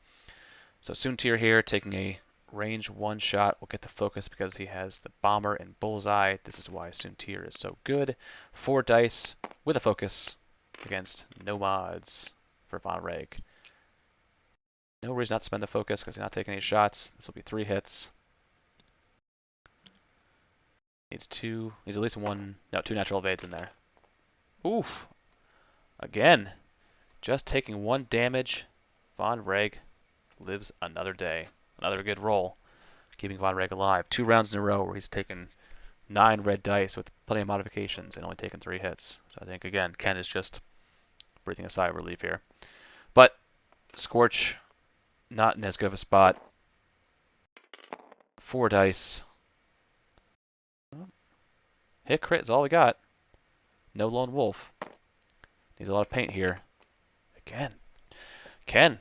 So Soontir here taking a range one shot will get the focus because he has the bomber and bullseye. This is why Soontir is so good. 4 dice with a focus against no mods for Von Reg. No reason not to spend the focus because he's not taking any shots. This will be 3 hits. Needs at least 2 natural evades in there. Oof. Again, just taking 1 damage. Von Reg lives another day. Another good roll, keeping Von Reg alive. 2 rounds in a row where he's taken 9 red dice with plenty of modifications and only taken 3 hits. So I think, again, Ken is just breathing a sigh of relief here. But Scorch, not in as good of a spot. 4 dice. Hit crit is all we got. No lone wolf. Needs a lot of paint here. Again, Ken,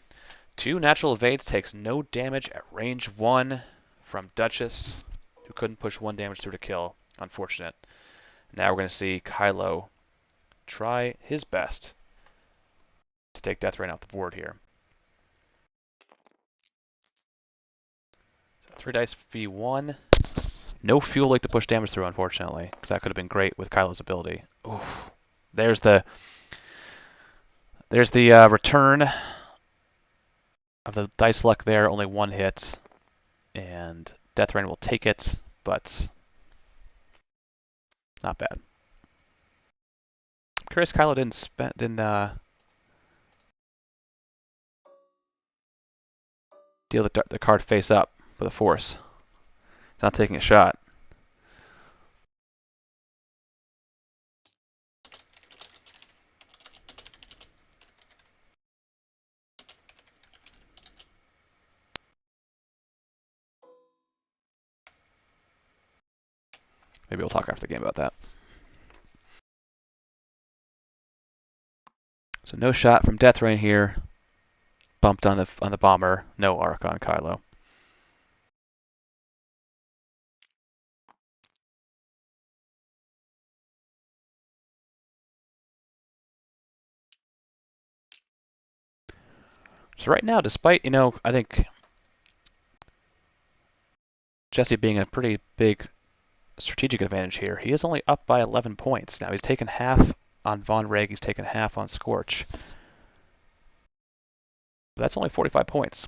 2 natural evades, takes no damage at range 1 from Duchess, who couldn't push 1 damage through to kill. Unfortunate. Now we're going to see Kylo try his best to take Deathrain off the board here. So 3 dice V1. No fuel like to push damage through, unfortunately, because that could have been great with Kylo's ability. Oof. There's the return of the dice luck there. Only 1 hit, and Deathrain will take it, but not bad. I'm curious Kylo didn't deal the card face up with a force. He's not taking a shot. Maybe we'll talk after the game about that. So no shot from Deathrain here. Bumped on the bomber. No arc on Kylo. So right now, despite, I think Jesse being a pretty big strategic advantage here, he is only up by 11 points. Now he's taken half on Von Reg, he's taken half on Scorch. That's only 45 points.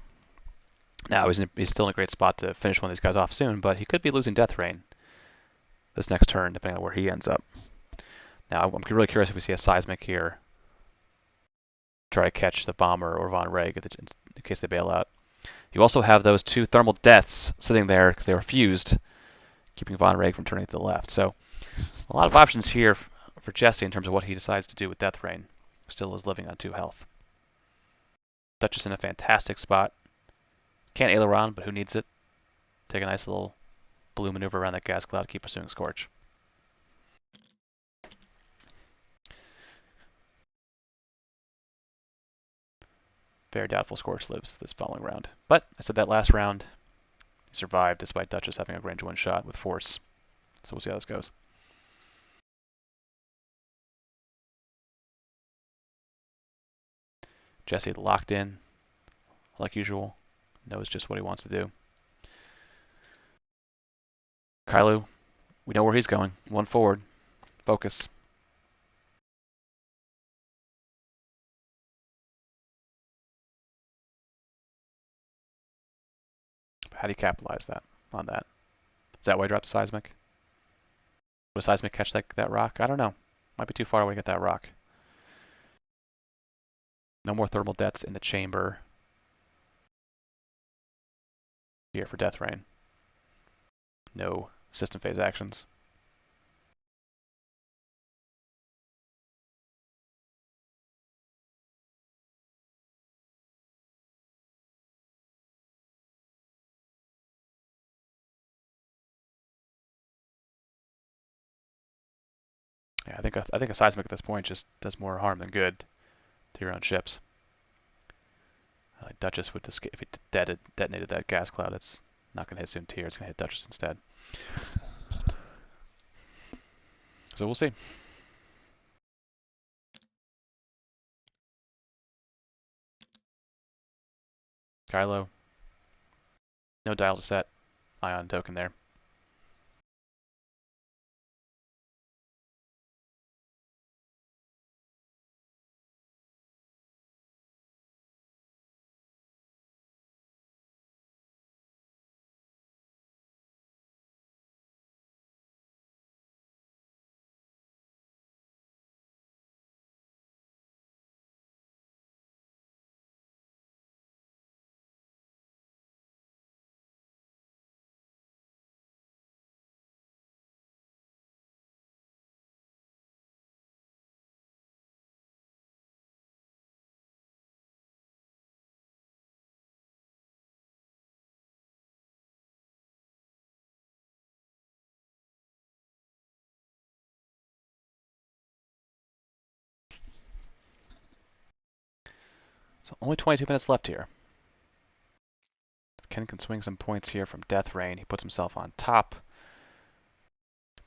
Now he's still in a great spot to finish one of these guys off soon, but he could be losing Deathrain this next turn, depending on where he ends up. Now I'm really curious if we see a Seismic here. Try to catch the bomber or Von Reg in case they bail out. You also have those 2 thermal deaths sitting there because they were fused, keeping Von Reg from turning to the left. So a lot of options here for Jesse in terms of what he decides to do with Deathrain, who still is living on 2 health. Duchess in a fantastic spot. Can't aileron, but who needs it? Take a nice little blue maneuver around that gas cloud, keep pursuing Scorch. Very doubtful Scorch lives this following round. But I said that last round, he survived despite Duchess having a range 1 shot with force. So we'll see how this goes. Jesse locked in, like usual. Knows just what he wants to do. Kylo, we know where he's going. 1 forward. Focus. How do you capitalize on that? Is that why I dropped the Seismic? Would Seismic catch that rock? I don't know. Might be too far away to get that rock. No more thermal deaths in the chamber here for Deathrain. No system phase actions. Yeah, I think a Seismic at this point just does more harm than good to your own ships. Duchess would escape if he detonated that gas cloud. It's not going to hit Soontir. It's going to hit Duchess instead. So we'll see. Kylo No dial to set. Ion token there. So only 22 minutes left here. Ken can swing some points here from Death Rain. He puts himself on top.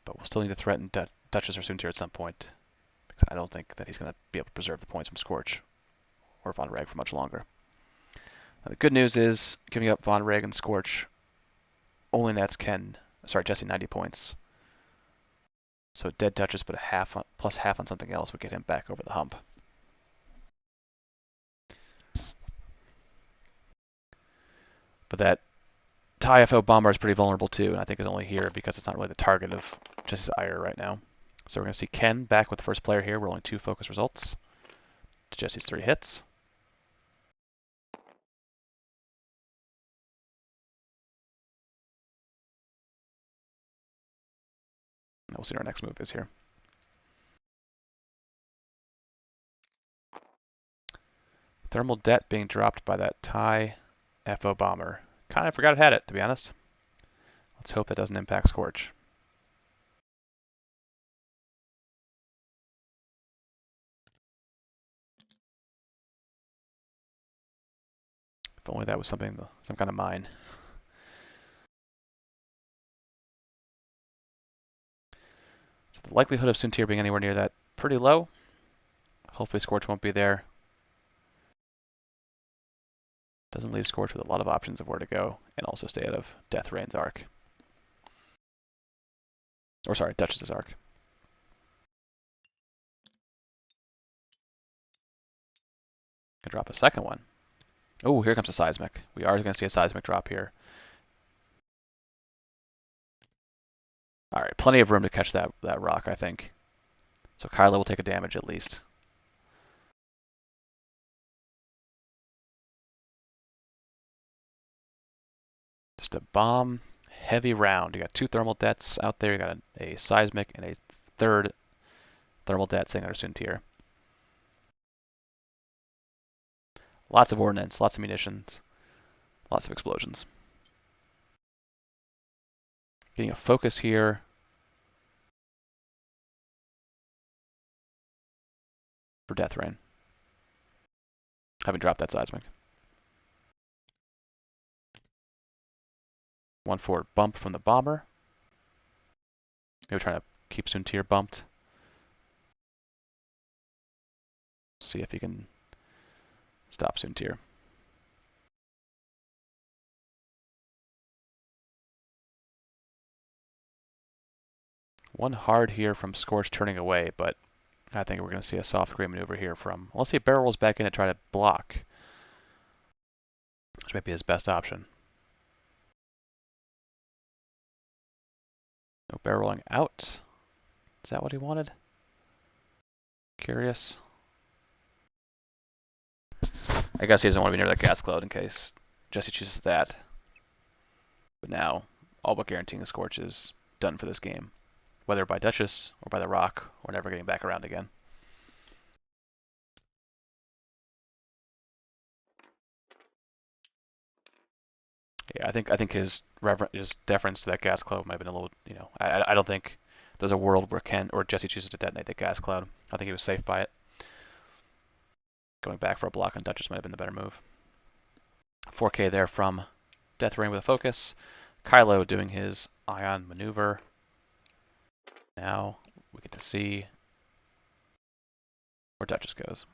But we'll still need to threaten Duchess or Soontir at some point. Because I don't think that he's going to be able to preserve the points from Scorch or Von Reg for much longer. Now, the good news is, giving up Von Reg and Scorch only nets Jesse 90 points. So dead Duchess but plus half on something else would get him back over the hump. But that TIE-FO bomber is pretty vulnerable too, and I think is only here because it's not really the target of Jesse's ire right now. So we're going to see Ken back with the first player here, rolling 2 focus results to Jesse's 3 hits. And we'll see what our next move is here. Thermal Det being dropped by that TIE-FO bomber. Kind of forgot it had it, to be honest. Let's hope that doesn't impact Scorch. If only that was some kind of mine. So the likelihood of Soontir being anywhere near that pretty low. Hopefully Scorch won't be there. Doesn't leave Scorch with a lot of options of where to go, and also stay out of Death Rain's arc. Or sorry, Duchess's arc. Can drop a second one. Oh, here comes a seismic. We are going to see a seismic drop here. All right, plenty of room to catch that rock, I think. So Kylo will take a damage at least. Just a bomb heavy round. You got 2 thermal dets out there. You got a seismic and a third thermal det sitting under Soontir. Lots of ordnance, lots of munitions, lots of explosions. Getting a focus here. For Death Rain. Having dropped that seismic. 1 forward bump from the bomber. Maybe trying to keep Soontir bumped. See if he can stop Soontir. One hard here from Scorch turning away, but I think we're going to see a soft gray maneuver here from... Let's see if Barrel rolls back in to try to block. Which might be his best option. No barrel rolling out. Is that what he wanted? Curious. I guess he doesn't want to be near that gas cloud in case Jesse chooses that. But now, all but guaranteeing the Scorch is done for this game. Whether by Duchess or by the rock, or never getting back around again. Yeah, I think his deference to that gas cloud might have been a little, I don't think there's a world where Ken or Jesse chooses to detonate that gas cloud. I think he was safe by it. Going back for a block on Duchess might have been the better move. 4K there from Death Rain with a focus. Kylo doing his ion maneuver. Now we get to see where Duchess goes.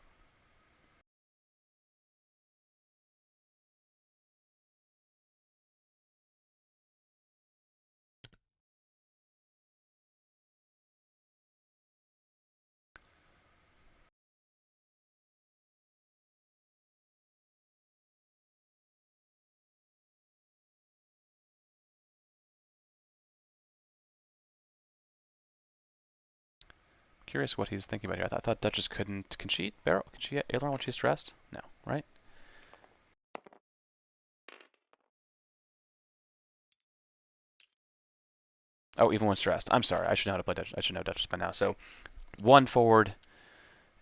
curious what he's thinking about here. I thought Duchess couldn't. Can she barrel? Can she get aileron when she's stressed? No, right? Oh, even when stressed. I'm sorry. I should know how to play Duchess. I should know Duchess by now. So, 1 forward,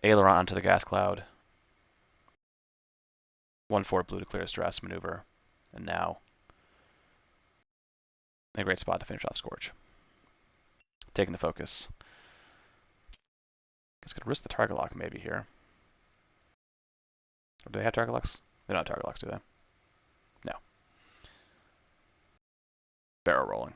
aileron onto the gas cloud. 1 forward, blue to clear stress maneuver, and now a great spot to finish off Scourge. Taking the focus. Guess could risk the target lock maybe here. Or do they have target locks? They don't have target locks, do they? No. Barrel rolling.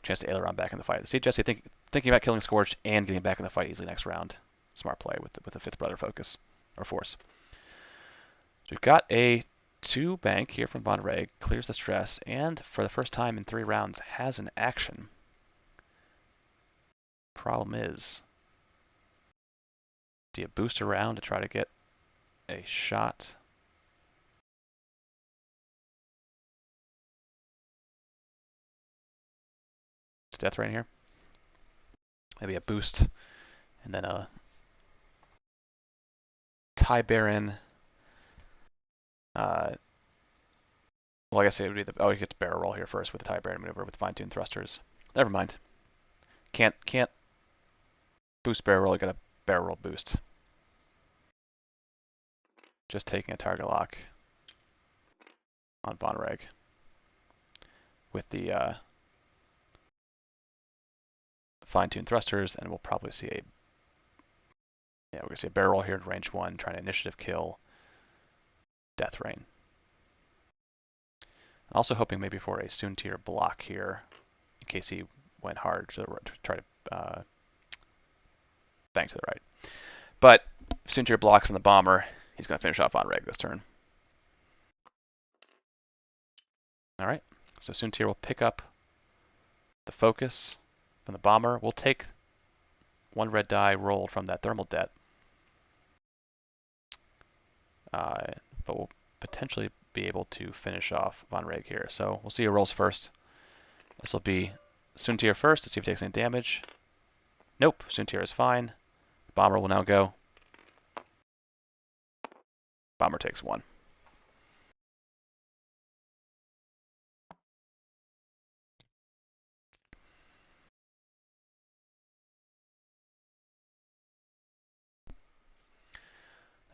Chance to aileron back in the fight. See, Jesse thinking about killing Scorched and getting back in the fight easily next round. Smart play with the fifth brother focus or force. So we've got a 2 bank here from Von Reg, clears the stress, and for the first time in 3 rounds has an action. Problem is, do you boost around to try to get a shot? To Death Rain here? Maybe a boost, and then a tie Baron. Well, I guess it would be the. Oh, you get to barrel roll here first with the tie Baron maneuver with fine-tuned thrusters. Never mind. Can't boost barrel roll. You got a barrel roll boost. Just taking a target lock on Von Reg with the fine-tuned thrusters, and we'll probably see a we're gonna see a barrel roll here in range 1, trying to initiative kill Death Rain. I'm also hoping maybe for a Soontir block here, in case he went hard to try to bang to the right. But if Soontir blocks on the bomber, he's going to finish off on Reg this turn. Alright, so Soontir will pick up the focus from the bomber. We'll take 1 red die rolled from that thermal debt. But we'll potentially be able to finish off Von Reg here. So we'll see who rolls first. This will be Soontir first to see if he takes any damage. Nope, Soontir is fine. Bomber will now go. Bomber takes 1.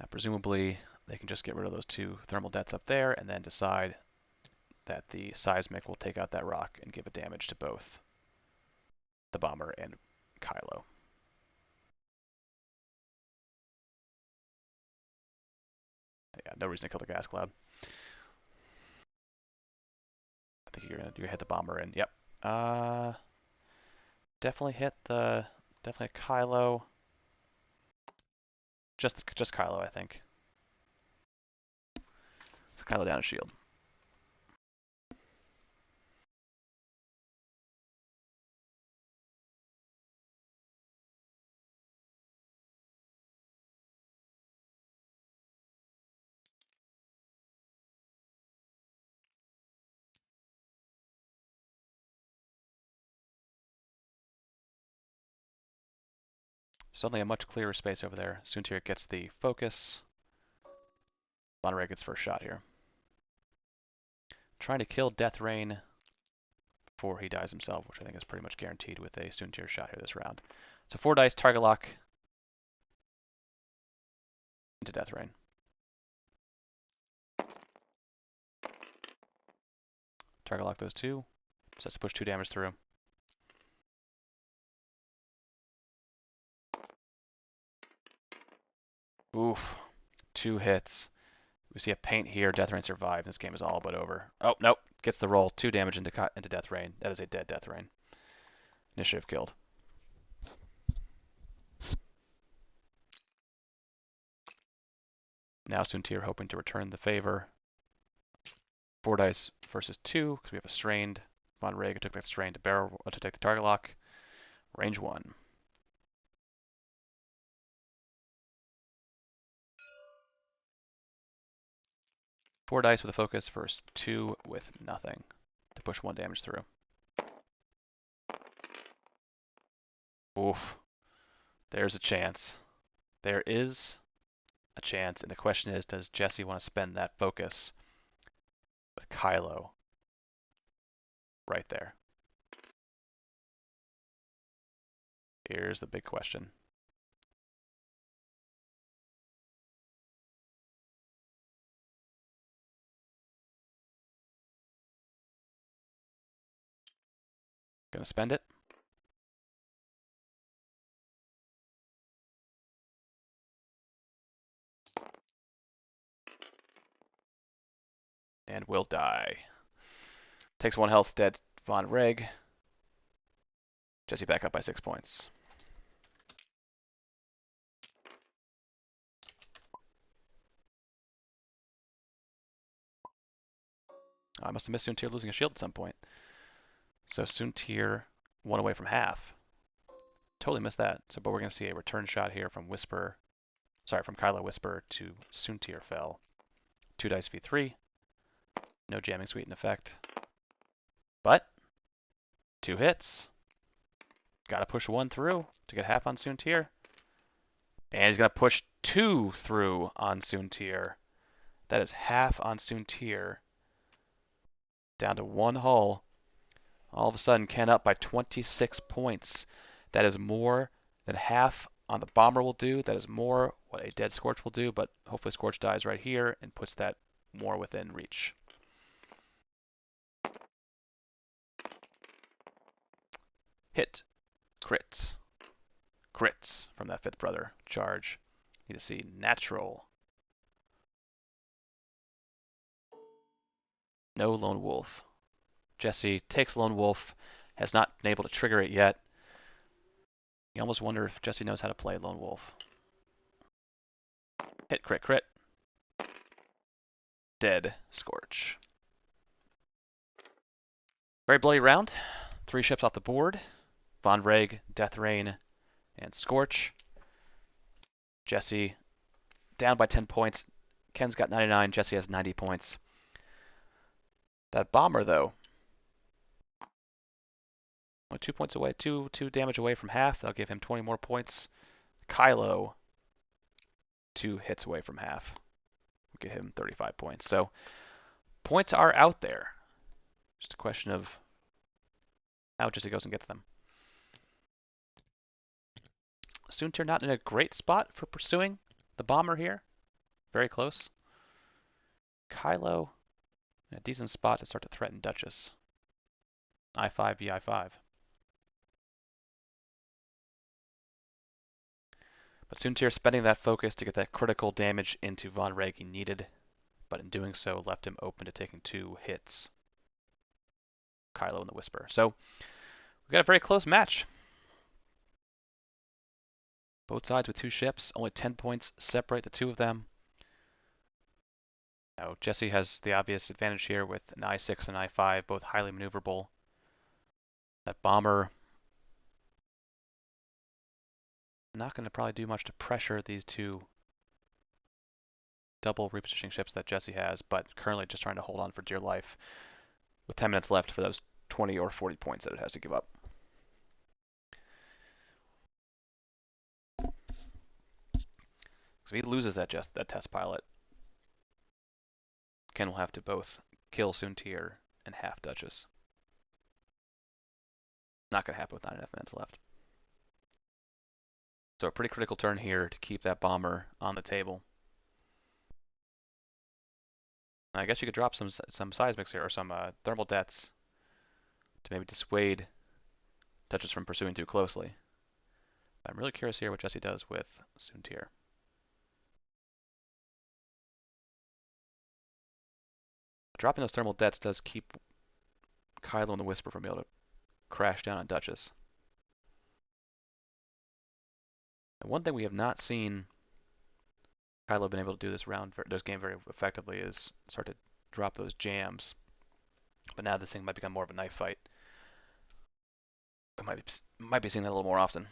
Now, presumably, they can just get rid of those 2 thermal debts up there and then decide that the seismic will take out that rock and give a damage to both the bomber and Kylo. Yeah, no reason to kill the gas cloud. I think you're gonna hit the bomber and yep. Definitely hit the Kylo. Just Kylo, I think. So Kylo down a shield. Suddenly a much clearer space over there. Soontir gets the focus. Von Reg gets first shot here. Trying to kill Death Rain before he dies himself, which I think is pretty much guaranteed with a Soontir shot here this round. So 4 dice, target lock into Death Rain. Target lock those 2. So that's to push 2 damage through. Oof. 2 hits. We see a paint here. Death Rain survived. This game is all but over. Oh, nope. Gets the roll. 2 damage into Death Rain. That is a dead Death Rain. Initiative killed. Now Soontir hoping to return the favor. 4 dice versus 2, because we have a strained. Von Reg took that strain to take the target lock. Range 1. Four dice with a focus versus 2 with nothing to push 1 damage through. Oof. There's a chance. There is a chance, and the question is, does Jesse want to spend that focus with Kylo right there? Here's the big question. Gonna spend it? And will die. Takes 1 health, dead Von Reg. Jesse back up by 6 points. I must have missed Soontir losing a shield at some point. So Soontir 1 away from half. Totally missed that. So, but we're going to see a return shot here from Whisper. Sorry, from Kylo Whisper to Soontir fell. 2 dice v3. No jamming suite in effect. But 2 hits. Gotta push 1 through to get half on Soontir. And he's gonna push 2 through on Soontir. That is half on Soontir. Down to 1 hull. All of a sudden, Ken up by 26 points. That is more than half on the Bomber will do. That is more what a dead Scorch will do, but hopefully Scorch dies right here and puts that more within reach. Hit. Crits. Crits from that 5th brother. Charge. Need to see natural. No Lone Wolf. Jesse takes Lone Wolf. Has not been able to trigger it yet. You almost wonder if Jesse knows how to play Lone Wolf. Hit, crit, crit. Dead Scorch. Very bloody round. 3 ships off the board. Von Reg, Death Rain, and Scorch. Jesse down by 10 points. Ken's got 99. Jesse has 90 points. That Bomber, though, only 2 points away. 2 damage away from half. That'll give him 20 more points. Kylo, 2 hits away from half. We'll give him 35 points. So points are out there. Just a question of how Jesse goes and gets them. Soontir not in a great spot for pursuing the Bomber here. Very close. Kylo in a decent spot to start to threaten Duchess. I5 v I5. But Soontir spending that focus to get that critical damage into Von Reg he needed, but in doing so left him open to taking 2 hits. Kylo and the Whisper. So we've got a very close match. Both sides with 2 ships, only 10 points separate the 2 of them. Now Jesse has the obvious advantage here with an I6 and I5, both highly maneuverable. That Bomber not going to probably do much to pressure these 2 double repositioning ships that Jesse has, but currently just trying to hold on for dear life with 10 minutes left for those 20 or 40 points that it has to give up. So if he loses that test pilot, Ken will have to both kill Soontir and half Duchess. Not going to happen with 9.5 minutes left. So a pretty critical turn here to keep that Bomber on the table. I guess you could drop some seismics here, or some thermal deaths to maybe dissuade Duchess from pursuing too closely. But I'm really curious here what Jesse does with Soontir. Dropping those thermal deaths does keep Kylo and the Whisper from being able to crash down on Duchess. And one thing we have not seen Kylo been able to do this game very effectively is start to drop those jams. But now this thing might become more of a knife fight. We might be seeing that a little more often.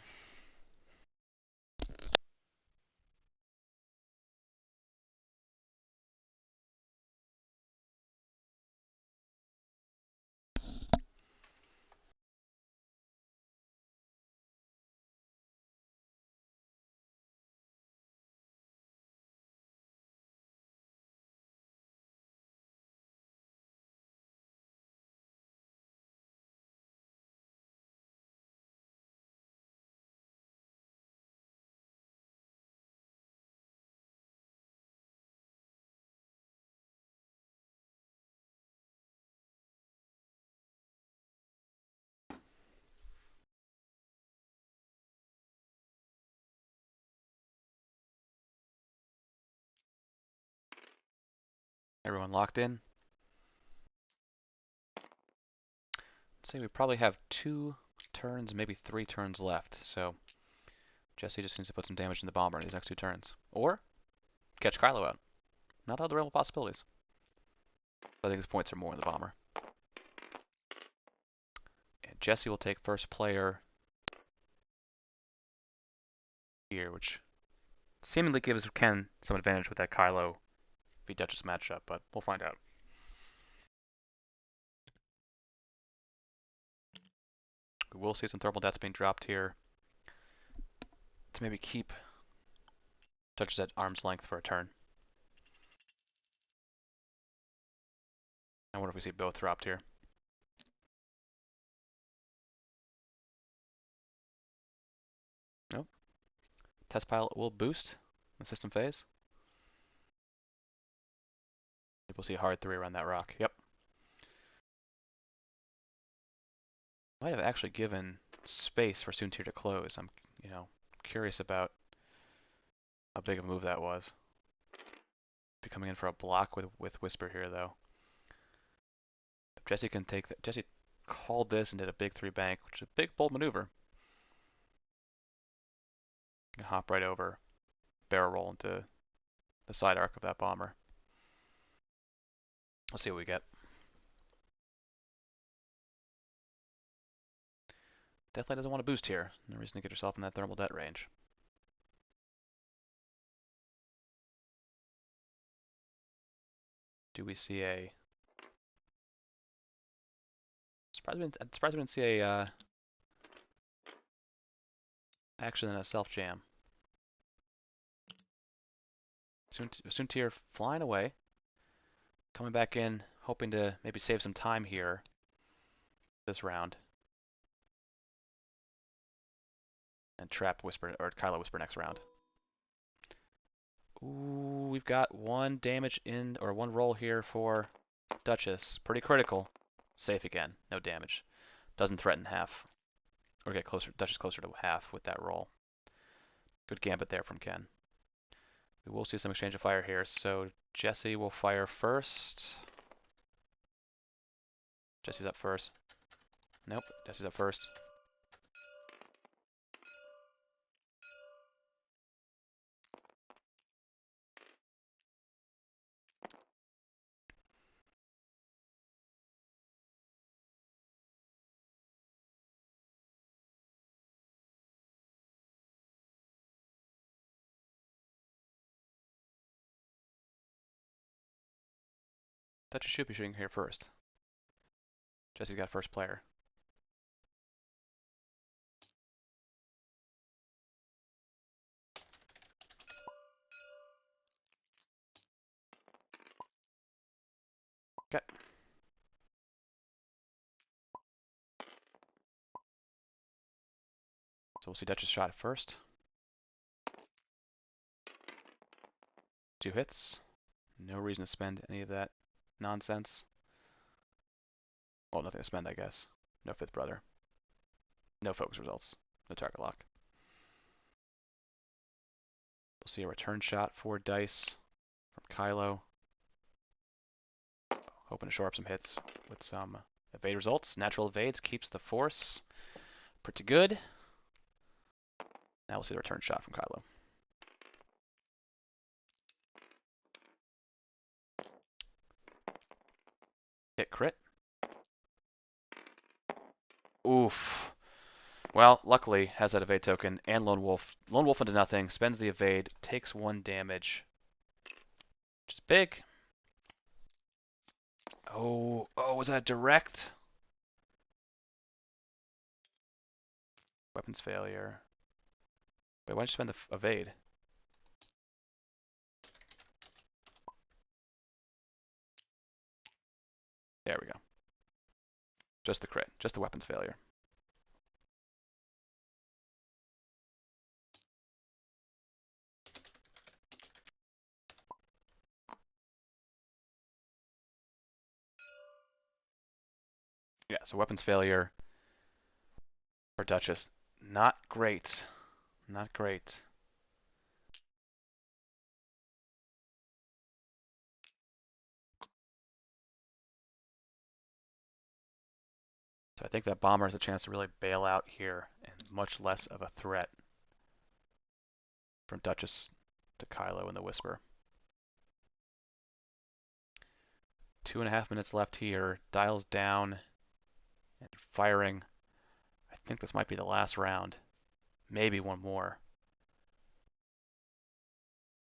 Everyone locked in? I'd say we probably have 2 turns, maybe 3 turns left, so Jesse just needs to put some damage in the bomber in these next 2 turns. Or catch Kylo out. Not out of the realm of possibilities. But I think his points are more in the bomber. And Jesse will take first player here, which seemingly gives Ken some advantage with that Kylo v Duchess matchup, but we'll find out. We will see some thermal deaths being dropped here to maybe keep Duchess at arm's length for a turn. I wonder if we see both dropped here. Nope. Test pilot will boost the system phase. We'll see a hard 3 around that rock. Yep. Might have actually given space for Soontir to close. I'm, curious about how big of a move that was. Be coming in for a block with Whisper here, though. If Jesse can take that. Jesse called this and did a big 3 bank, which is a big, bold maneuver. You can hop right over, barrel roll into the side arc of that bomber. Let's see what we get. Definitely doesn't want to boost here. No reason to get yourself in that thermal debt range. Do we see a... Surprised we didn't see a action in a self jam. Soontir flying away. Coming back in, hoping to maybe save some time here this round. And trap Whisper, or Kylo Whisper next round. Ooh, we've got 1 damage in, or 1 roll here for Duchess. Pretty critical. Safe again, no damage. Doesn't threaten half. Or get closer, Duchess closer to half with that roll. Good gambit there from Ken. We will see some exchange of fire here, so Jesse will fire first. Jesse's up first. Nope, Jesse's up first. Duchess should be shooting here first. Jesse's got first player. Okay. So we'll see Duchess shot first. 2 hits. No reason to spend any of that nonsense. Well, nothing to spend, I guess. No 5th brother. No focus results. No target lock. We'll see a return shot for Dice from Kylo. Hoping to shore up some hits with some evade results. Natural evades keeps the force pretty good. Now we'll see the return shot from Kylo. Hit crit. Oof. Well, luckily has that evade token and Lone Wolf. Lone Wolf into nothing, spends the evade, takes 1 damage. Which is big. Oh, was that direct? Weapons failure. Wait, why'd you spend the evade? There we go. Just the crit, just the weapons failure. Yeah, so weapons failure for Duchess. Not great. Not great. So I think that Bomber has a chance to really bail out here and much less of a threat from Duchess to Kylo and the Whisper. 2.5 minutes left here. Dials down and firing. I think this might be the last round. Maybe one more.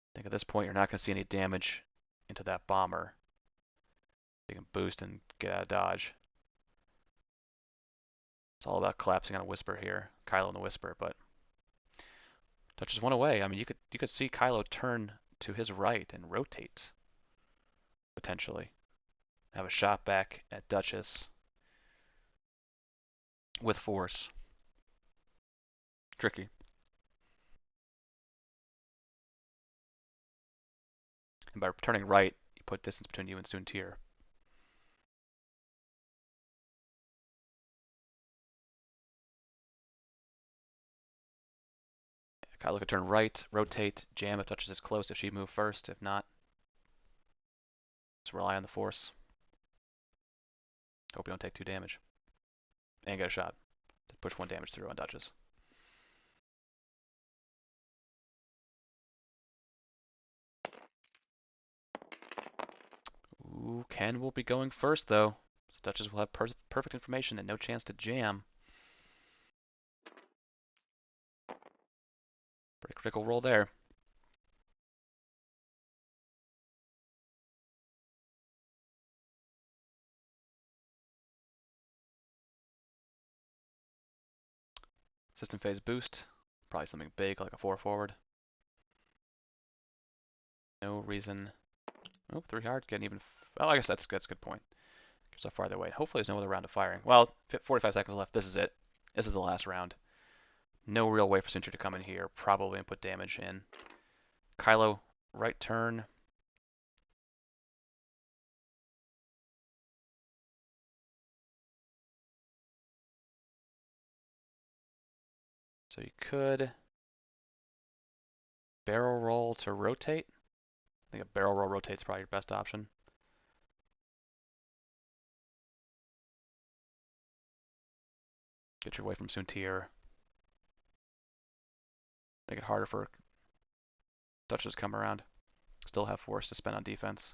I think at this point you're not going to see any damage into that Bomber. You can boost and get out of dodge. It's all about collapsing on a Whisper here. Kylo and the Whisper, but Duchess one away. I mean, you could see Kylo turn to his right and rotate potentially. Have a shot back at Duchess with force. Tricky. And by turning right, you put distance between you and Soontir. Kylo could turn right, rotate, jam if Duchess is close if she moved first. If not, just rely on the force. Hope you don't take 2 damage. And get a shot to push 1 damage through on Duchess. Ooh, Ken will be going first though. So Duchess will have perfect information and no chance to jam. Pretty critical roll there. System phase boost. Probably something big like a 4 forward. No reason. Oh, 3 hard. Getting even. Well, I guess that's a good point. So farther away. Hopefully there's no other round of firing. Well, 45 seconds left. This is it. This is the last round. No real way for Soontir to come in here. Probably and put damage in. Kylo, right turn. So you could barrel roll to rotate. I think a barrel roll rotate's probably your best option. Get you away from Soontir. Make it harder for Duchess to come around. Still have force to spend on defense.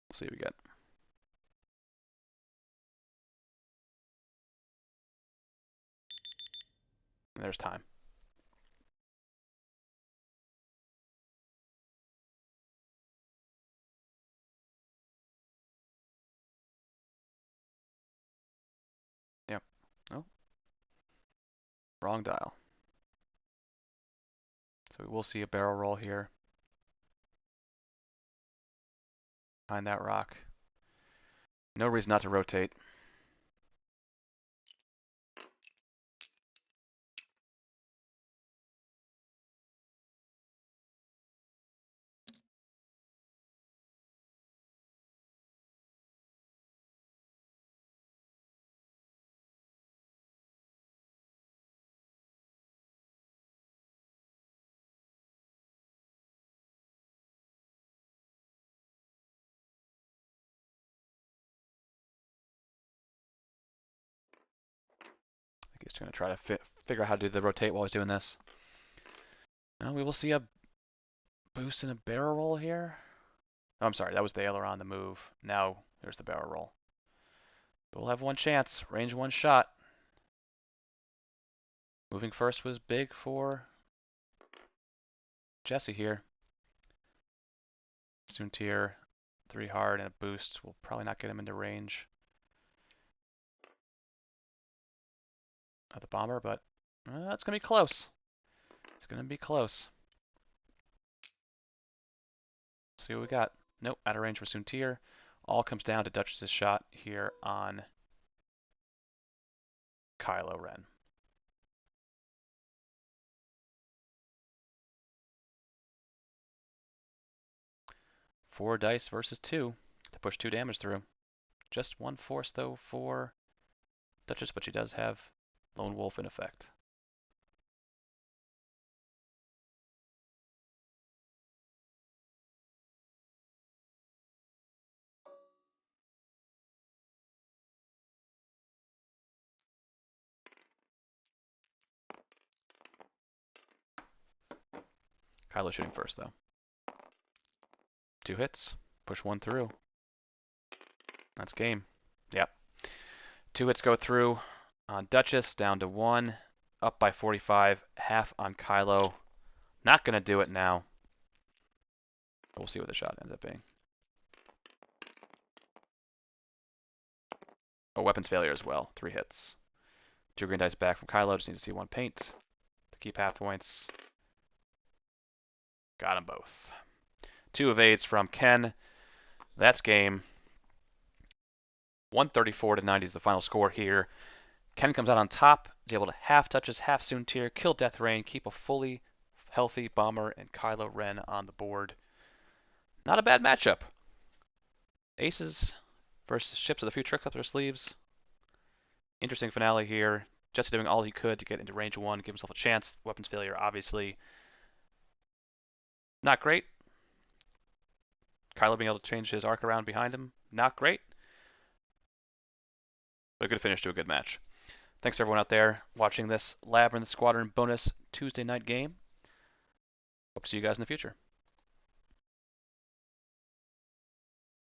We'll see what we get. And there's time. Yep. Oh. Wrong dial. So we will see a barrel roll here. Behind that rock. No reason not to rotate. I think he's going to try to figure out how to do the rotate while he's doing this. Now we will see a boost and a barrel roll here. Oh, I'm sorry, that was the aileron, the move. Now here's the barrel roll. But we'll have one chance. Range 1 shot. Moving first was big for Jesse here. Soontir, 3 hard and a boost will probably not get him into range of the bomber, but it's going to be close. It's going to be close. See what we got. Nope, out of range for Soontir. All comes down to Duchess's shot here on Kylo Ren. Four dice versus 2 to push 2 damage through. Just 1 force though for Duchess, but she does have Lone Wolf in effect. Kylo shooting first, though. 2 hits. Push 1 through. That's game. Yep. 2 hits go through on Duchess, down to 1. Up by 45. Half on Kylo. Not going to do it now. We'll see what the shot ends up being. Oh, weapons failure as well. 3 hits. 2 green dice back from Kylo. Just needs to see 1 paint to keep half points. Got them both. 2 evades from Ken. That's game. 134 to 90 is the final score here. Ken comes out on top. Is able to half Duchess, half Soontir, kill Death Rain, keep a fully healthy Bomber and Kylo Ren on the board. Not a bad matchup. Aces versus ships with a few tricks up their sleeves. Interesting finale here. Jesse doing all he could to get into range 1, give himself a chance. Weapons failure, obviously. Not great. Kylo being able to change his arc around behind him. Not great. But a good finish to a good match. Thanks to everyone out there watching this Labyrinth Squadron bonus Tuesday night game. Hope to see you guys in the future.